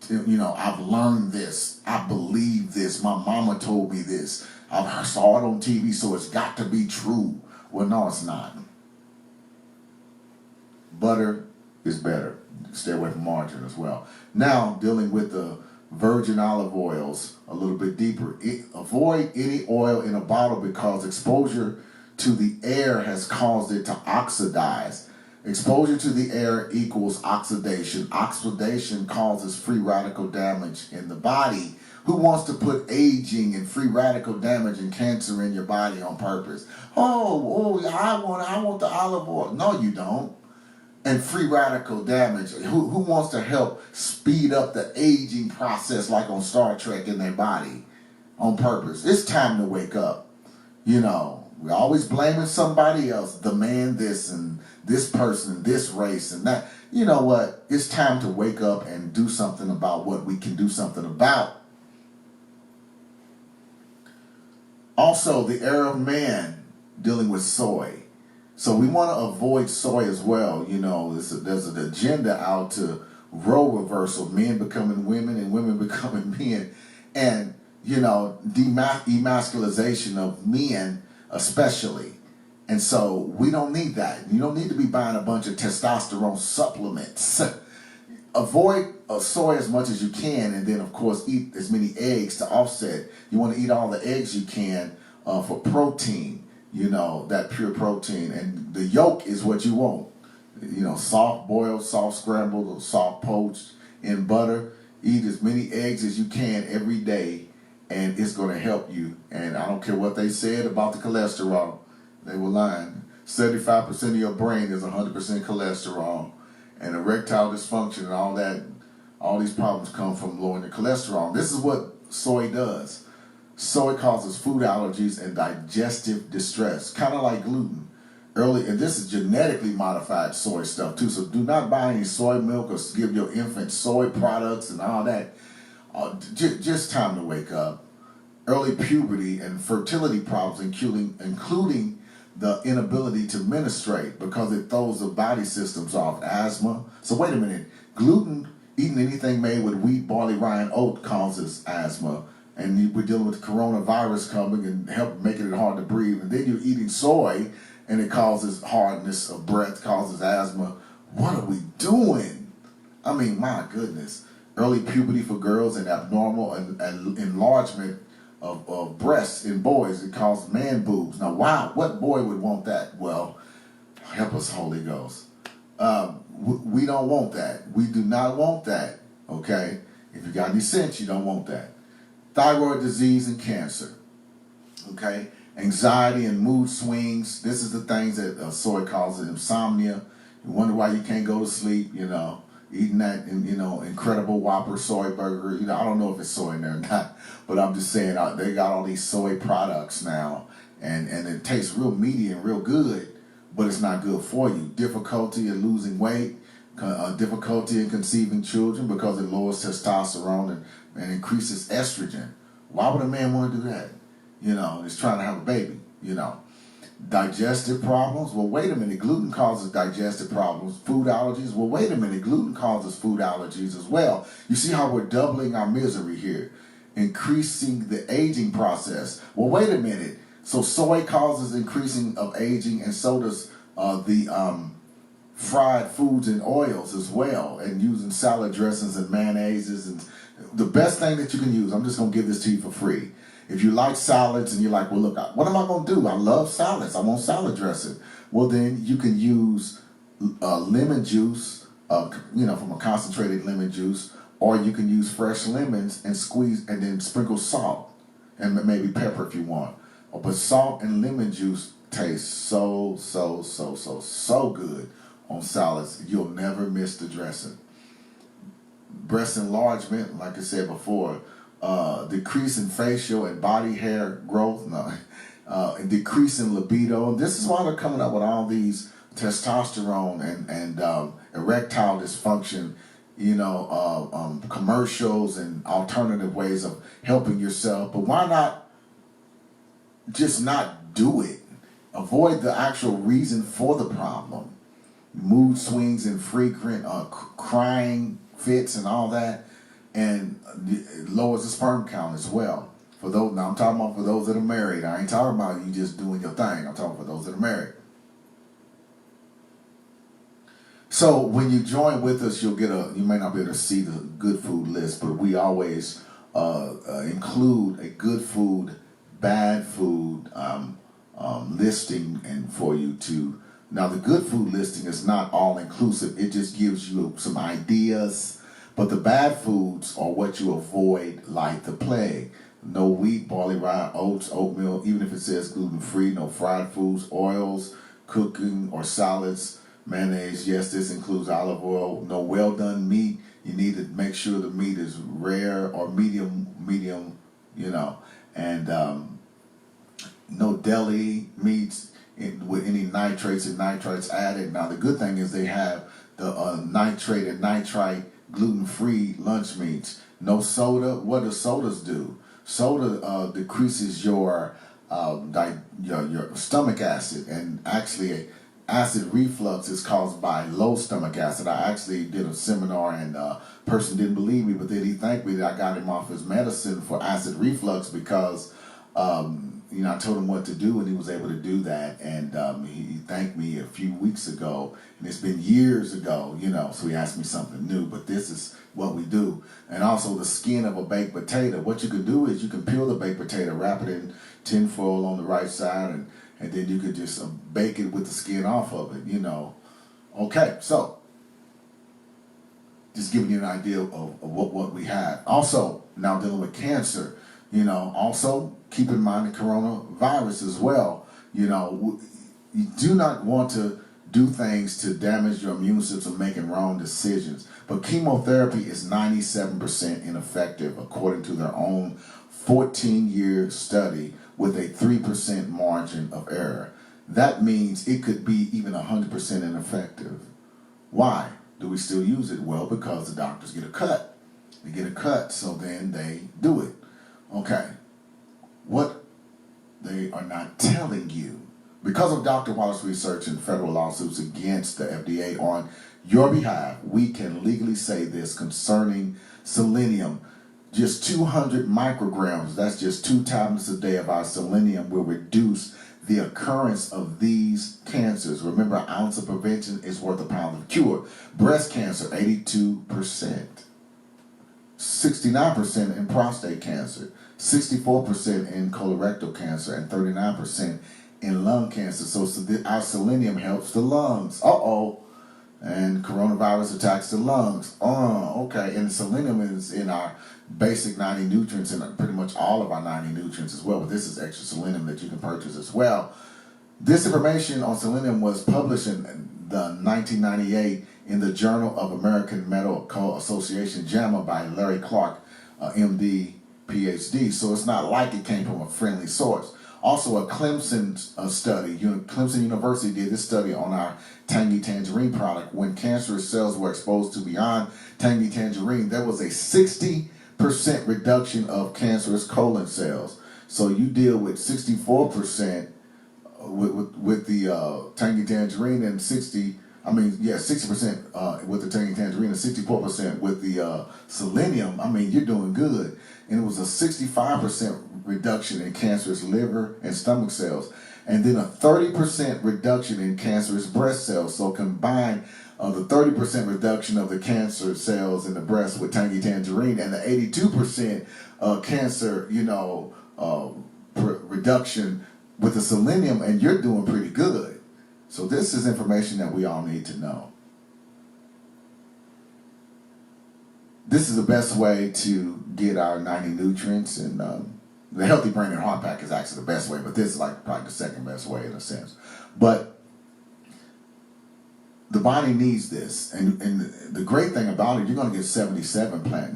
to, I've learned this, I believe this, my mama told me this, I saw it on TV, so it's got to be true. Well, no, it's not. Butter is better. Stay away from margarine as well. Now, dealing with the virgin olive oils a little bit deeper. Avoid any oil in a bottle because exposure to the air has caused it to oxidize. Exposure to the air equals oxidation. Oxidation causes free radical damage in the body. Who wants to put aging and free radical damage and cancer in your body on purpose? I want the olive oil. No, you don't. And free radical damage. Who wants to help speed up the aging process like on Star Trek in their body on purpose? It's time to wake up. We're always blaming somebody else. The man this and this person, this race and that. You know what? It's time to wake up and do something about what we can do something about. Also, the era of man dealing with soy. So we want to avoid soy as well. There's an agenda out to role reversal, men becoming women and women becoming men. And, demasculization of men especially. And so we don't need that. You don't need to be buying a bunch of testosterone supplements. Avoid soy as much as you can, and then, of course, eat as many eggs to offset. You want to eat all the eggs you can for protein, that pure protein. And the yolk is what you want. Soft boiled, soft scrambled, or soft poached in butter. Eat as many eggs as you can every day, and it's going to help you. And I don't care what they said about the cholesterol. They were lying. 75% of your brain is 100% cholesterol. And erectile dysfunction and all these problems come from lowering the cholesterol. This is what soy does. Soy causes food allergies and digestive distress, kind of like gluten. And this is genetically modified soy stuff too, so do not buy any soy milk or give your infant soy products and all that. Just time to wake up. early puberty and fertility problems, including the inability to menstruate because it throws the body systems off, asthma. So wait a minute, gluten, eating anything made with wheat, barley, rye, and oat causes asthma. And we're dealing with coronavirus coming and making it hard to breathe. And then you're eating soy and it causes hardness of breath, causes asthma. What are we doing? I mean, my goodness. Early puberty for girls and abnormal and enlargement of breasts in boys. It causes man boobs. Now, wow, what boy would want that? Well, help us, Holy Ghost. We don't want that. We do not want that, okay? If you got any sense, you don't want that. Thyroid disease and cancer, okay? Anxiety and mood swings. This is the things that soy causes. Insomnia. You wonder why you can't go to sleep, eating that, incredible Whopper soy burger. I don't know if it's soy in there or not, but I'm just saying they got all these soy products now, and it tastes real meaty and real good, but it's not good for you. Difficulty in losing weight, difficulty in conceiving children because it lowers testosterone and increases estrogen. Why would a man want to do that? He's trying to have a baby, Digestive problems. Well, wait a minute. Gluten causes digestive problems. Food allergies. Well, wait a minute. Gluten causes food allergies as well. You see how we're doubling our misery here. Increasing the aging process. Well, wait a minute. So soy causes increasing of aging, and so does the fried foods and oils as well, and using salad dressings and mayonnaises. And the best thing that you can use, I'm just going to give this to you for free. If you like salads and you're like, well, look, what am I going to do? I love salads. I want salad dressing. Well, then you can use lemon juice, from a concentrated lemon juice, or you can use fresh lemons and squeeze and then sprinkle salt and maybe pepper if you want. But salt and lemon juice taste so good on salads. You'll never miss the dressing. Breast enlargement, like I said before, decrease in facial and body hair growth, and decrease in libido. And this is why they're coming up with all these testosterone and erectile dysfunction, commercials and alternative ways of helping yourself. But why not just not do it? Avoid the actual reason for the problem. Mood swings and frequent crying fits and all that. And it lowers the sperm count as well. Now I'm talking about for those that are married. I ain't talking about you just doing your thing. I'm talking for those that are married. So when you join with us, you may not be able to see the good food list, but we always include a good food, bad food listing, and for you to. Now the good food listing is not all inclusive. It just gives you some ideas. But the bad foods are what you avoid like the plague. No wheat, barley, rye, oats, oatmeal, even if it says gluten-free, no fried foods, oils, cooking or salads, mayonnaise. Yes, this includes olive oil. No well-done meat. You need to make sure the meat is rare or medium, and no deli meats with any nitrates and nitrites added. Now, the good thing is they have the nitrate and nitrite gluten-free lunch meats. No soda. What do sodas do? Soda decreases your stomach acid, and actually acid reflux is caused by low stomach acid. I actually did a seminar, and a person didn't believe me, but then he thanked me that I got him off his medicine for acid reflux because I told him what to do, and he was able to do that. And he thanked me a few weeks ago, and it's been years ago, so he asked me something new, but this is what we do. And also the skin of a baked potato. What you can do is you can peel the baked potato, wrap it in tin foil on the right side, and then you could just bake it with the skin off of it, Okay, so just giving you an idea of what we have. Also, now dealing with cancer, also keep in mind the coronavirus as well. You do not want to do things to damage your immune system, making wrong decisions. But chemotherapy is 97% ineffective, according to their own 14-year study with a 3% margin of error. That means it could be even 100% ineffective. Why do we still use it? Well, because the doctors get a cut. They get a cut, so then they do it. Okay. what they are not telling you. Because of Dr. Wallace's research and federal lawsuits against the FDA on your behalf, we can legally say this concerning selenium. Just 200 micrograms, that's just 2 tablets a day of our selenium, will reduce the occurrence of these cancers. Remember, an ounce of prevention is worth a pound of cure. Breast cancer, 82%. 69% in prostate cancer, 64% in colorectal cancer, and 39% in lung cancer. So our selenium helps the lungs. And coronavirus attacks the lungs. Okay. And selenium is in our basic 90 nutrients and pretty much all of our 90 nutrients as well. But this is extra selenium that you can purchase as well. This information on selenium was published in the 1998 in the Journal of American Medical Association, JAMA, by Larry Clark, MD, PhD. So it's not like it came from a friendly source. Also, a Clemson study, Clemson University did this study on our Tangy Tangerine product. When cancerous cells were exposed to beyond Tangy Tangerine, there was a 60% reduction of cancerous colon cells. So you deal with 64% with the Tangy Tangerine and 60% with the Tangy Tangerine and 64% with the selenium. I mean, you're doing good. And it was a 65% reduction in cancerous liver and stomach cells, and then a 30% reduction in cancerous breast cells. So combine the 30% reduction of the cancer cells in the breast with Tangy Tangerine and the 82% cancer, reduction with the selenium, and you're doing pretty good. So this is information that we all need to know. This is the best way to get our 90 nutrients, and the Healthy Brain and Heart Pack is actually the best way, but this is like probably the second best way in a sense. But the body needs this, and the great thing about it, you're going to get 77 plant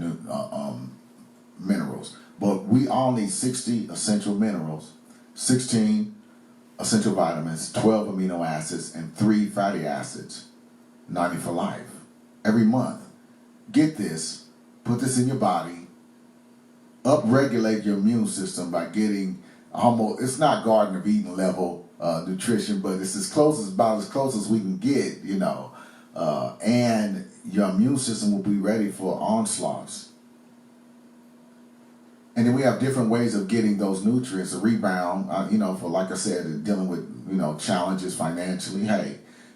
minerals, but we all need 60 essential minerals, 16 essential vitamins, 12 amino acids, and 3 fatty acids, 90 for life, every month. Get this, put this in your body, upregulate your immune system by getting it's not Garden of Eden level nutrition, but it's about as close as we can get, and your immune system will be ready for onslaughts. And then we have different ways of getting those nutrients, a rebound, for, like I said, dealing with, challenges financially,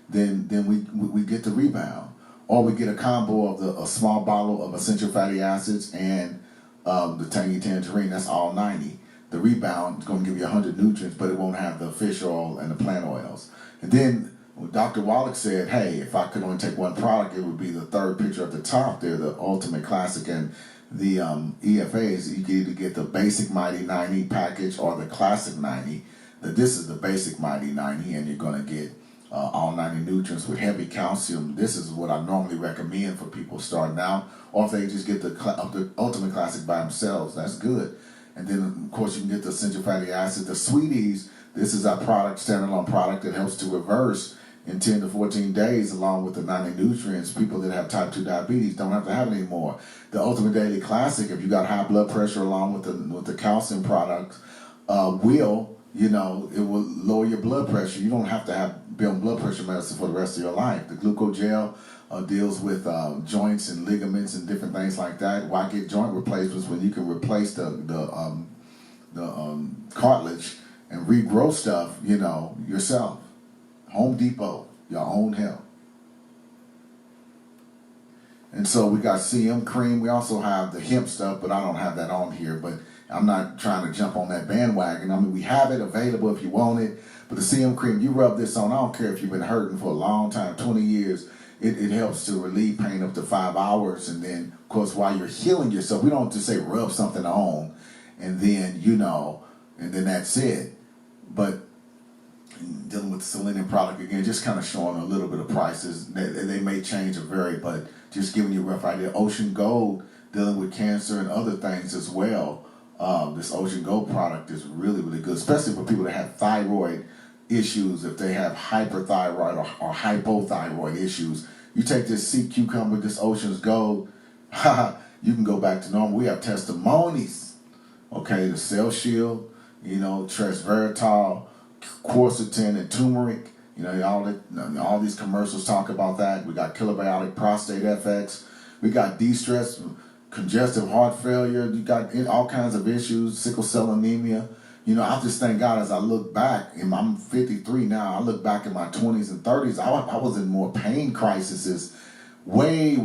then we get the rebound. Or we get a combo of a small bottle of essential fatty acids and the Tangy Tangerine. That's all 90. The rebound is going to give you 100 nutrients, but it won't have the fish oil and the plant oils. And then Dr. Wallach said, hey, if I could only take one product, it would be the third picture at the top there, the Ultimate Classic and the EFAs. You can either get the Basic Mighty 90 package or the Classic 90. This is the Basic Mighty 90, and you're going to get all 90 nutrients with heavy calcium. This is what I normally recommend for people starting out, or if they just get the Ultimate Classic by themselves, that's good. And then, of course, you can get the essential fatty acid. The Sweeties, this is our standalone product that helps to reverse in 10 to 14 days, along with the 90 nutrients. People that have type 2 diabetes don't have to have it anymore. The Ultimate Daily Classic, if you got high blood pressure, along with the calcium product, it will lower your blood pressure. You don't have to be on blood pressure medicine for the rest of your life. The Glucogel deals with joints and ligaments and different things like that. Why get joint replacements when you can replace the cartilage and regrow stuff, yourself? Home Depot, your own health. And so we got CM cream. We also have the hemp stuff, but I don't have that on here. But I'm not trying to jump on that bandwagon. I mean, we have it available if you want it. But the CM cream, you rub this on. I don't care if you've been hurting for a long time, 20 years. It helps to relieve pain up to 5 hours. And then, of course, while you're healing yourself, we don't just say rub something on and then, and then that's it. But dealing with the selenium product, again, just kind of showing a little bit of prices. They may change or vary, but just giving you a rough idea. Ocean Gold, dealing with cancer and other things as well. This Ocean Gold product is really, really good, especially for people that have thyroid issues. If they have hyperthyroid or hypothyroid issues, you take this sea cucumber, this Ocean's Gold, you can go back to normal. We have testimonies. Okay, the Cell Shield, you know, Tresveritol, quercetin, and turmeric. You know, all these commercials talk about that. We got Kilobiotic Prostate FX. We got de-stress, congestive heart failure. You got all kinds of issues, sickle cell anemia. You know, I just thank God as I look back, and I'm 53 now, I look back in my 20s and 30s, I was in more pain crises, way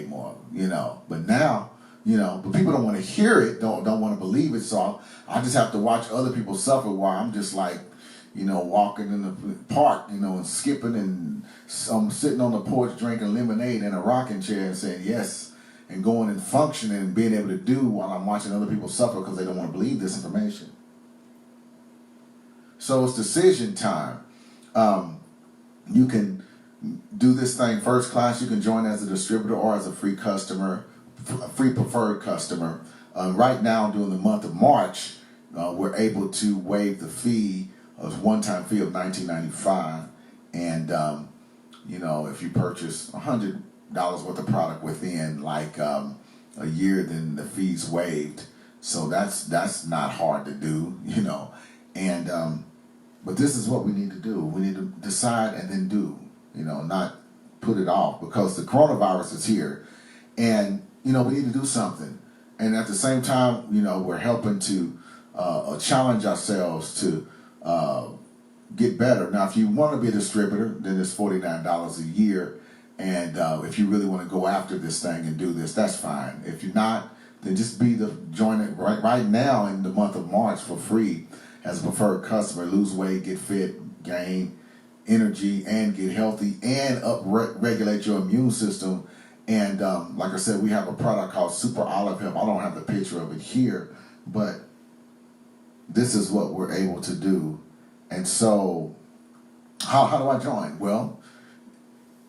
more, you know. But now, you know, but people don't want to hear it, don't want to believe it, so I just have to watch other people suffer while I'm just like, you know, walking in the park, you know, and skipping, and I'm sitting on the porch drinking lemonade in a rocking chair and saying yes, and going and functioning and being able to do while I'm watching other people suffer because they don't want to believe this information. So it's decision time. You can do this thing first class. You can join as a distributor or as a free customer, free preferred customer. Right now, during the month of March, we're able to waive the fee, a one-time fee of $19.95, and you know, if you purchase $100 worth of product within like a year, then the fee's waived. So that's not hard to do, you know. And but this is what we need to do. We need to decide and then do, you know, not put it off, because the coronavirus is here, and you know, we need to do something. And at the same time, you know, we're helping to challenge ourselves to get better. Now, if you want to be a distributor, then it's $49 a year. And if you really want to go after this thing and do this, that's fine. If you're not, then just join it right now in the month of March for free as a preferred customer. Lose weight, get fit, gain energy, and get healthy, and regulate your immune system. And like I said, we have a product called Super Olive Help. I don't have the picture of it here, but this is what we're able to do. And so, how do I join? Well,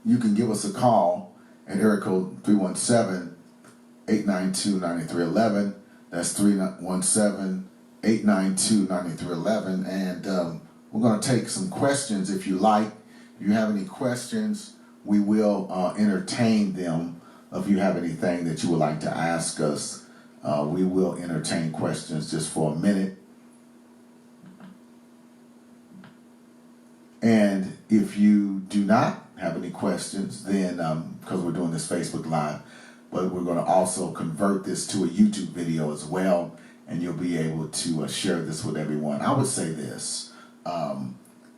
you can give us a call at area code 317-892-9311. That's 317-892-9311. And we're going to take some questions if you like. If you have any questions, we will entertain them. If you have anything that you would like to ask us, we will entertain questions just for a minute. And if you do not have any questions, then because we're doing this Facebook Live, but we're going to also convert this to a YouTube video as well, and you'll be able to share this with everyone. I would say this,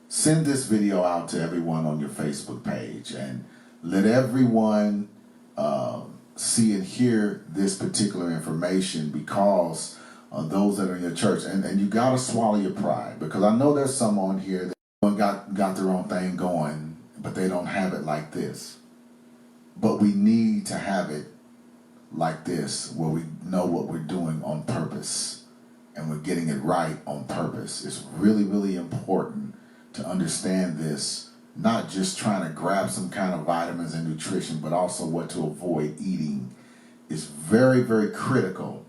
send this video out to everyone on your Facebook page, and let everyone see and hear this particular information, because those that are in your church, and you got to swallow your pride, because I know there's some on here that got their own thing going, but they don't have it like this. But we need to have it like this, where we know what we're doing on purpose, and we're getting it right on purpose. It's really, really important to understand this, not just trying to grab some kind of vitamins and nutrition, but also what to avoid eating. Is very, very critical,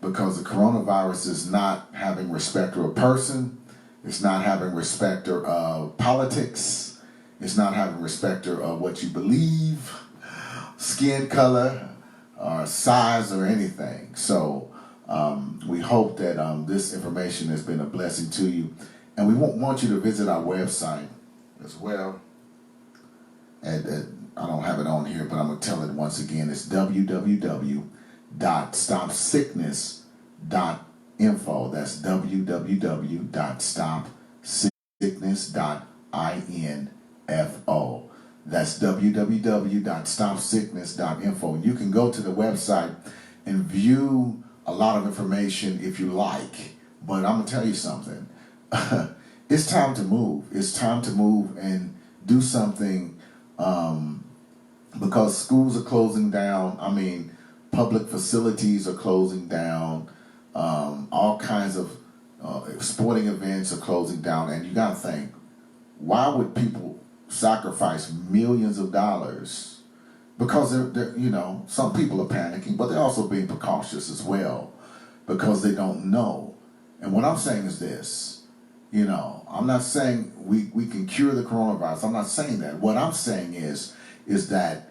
because the coronavirus is not having respect of a person. It's not having respect of politics. It's not having respect of what you believe, skin color, or size, or anything. So we hope that this information has been a blessing to you. And we want you to visit our website as well. And I don't have it on here, but I'm going to tell it once again. It's www.stopsickness.info. That's www.stopsickness.info. That's www.stopsickness.info. You can go to the website and view a lot of information if you like. But I'm going to tell you something. It's time to move. It's time to move and do something, because schools are closing down. I mean, public facilities are closing down. All kinds of sporting events are closing down. And you got to think, why would people sacrifice millions of dollars? Because they're, you know, some people are panicking, but they're also being precautious as well, because they don't know. And what I'm saying is this, you know, I'm not saying we can cure the coronavirus. I'm not saying that. What I'm saying is that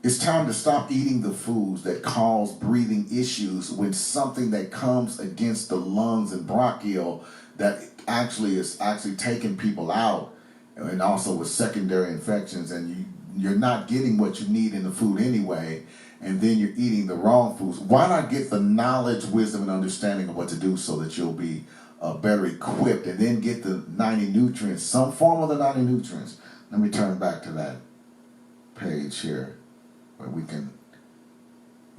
It's time to stop eating the foods that cause breathing issues when something that comes against the lungs and bronchial that is actually taking people out, and also with secondary infections, and you're not getting what you need in the food anyway, and then you're eating the wrong foods. Why not get the knowledge, wisdom, and understanding of what to do so that you'll be better equipped, and then get the 90 nutrients, some form of the 90 nutrients. Let me turn back to that page here where we can,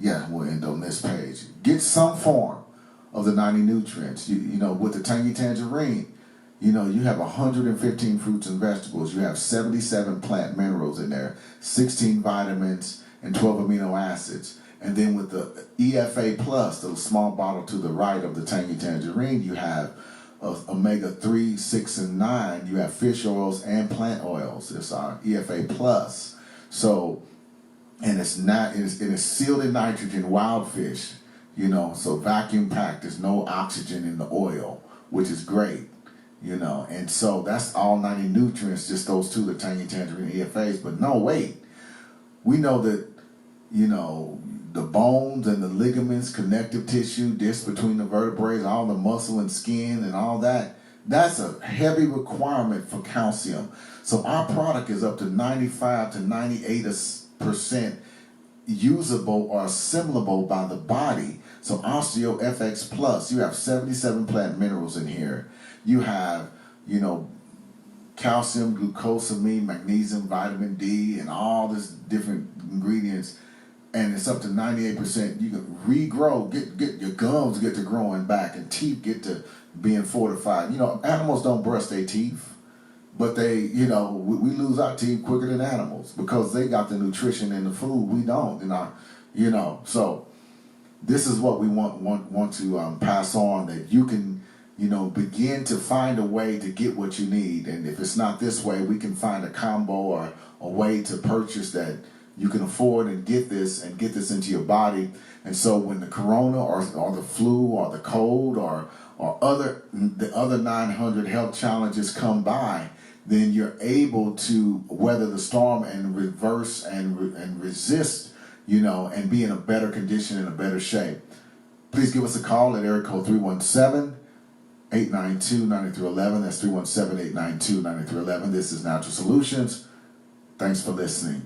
we'll end on this page. Get some form of the 90 nutrients. You know, with the Tangy Tangerine, you know, you have 115 fruits and vegetables. You have 77 plant minerals in there, 16 vitamins, and 12 amino acids. And then with the EFA Plus, the small bottle to the right of the Tangy Tangerine, you have omega-3, 6, and 9. You have fish oils and plant oils. It's our EFA Plus. So, and it is sealed in nitrogen, wild fish, you know, so vacuum packed. There's no oxygen in the oil, which is great, you know. And so that's all 90 nutrients, just those two, the Tangy Tangerine EFAs. But no, wait. We know that, you know, the bones and the ligaments, connective tissue, disc between the vertebrae, all the muscle and skin and all that, that's a heavy requirement for calcium. So our product is up to 95 to 98% usable or assimilable by the body. So Osteo FX Plus, you have 77 plant minerals in here. You have, you know, calcium, glucosamine, magnesium, vitamin D, and all this different ingredients. And it's up to 98%. You can regrow, get your gums get to growing back, and teeth get to being fortified. You know, animals don't brush their teeth, but they, you know, we lose our teeth quicker than animals because they got the nutrition in the food. We don't, you know. So this is what we want to pass on, that you can, you know, begin to find a way to get what you need. And if it's not this way, we can find a combo or a way to purchase that you can afford and get this into your body. And so when the corona or the flu or the cold or the other 900 health challenges come by, then you're able to weather the storm and reverse and resist, you know, and be in a better condition, in a better shape. Please give us a call at area code 317-892-9311. That's 317-892-9311. This is Natural Solutions. Thanks for listening.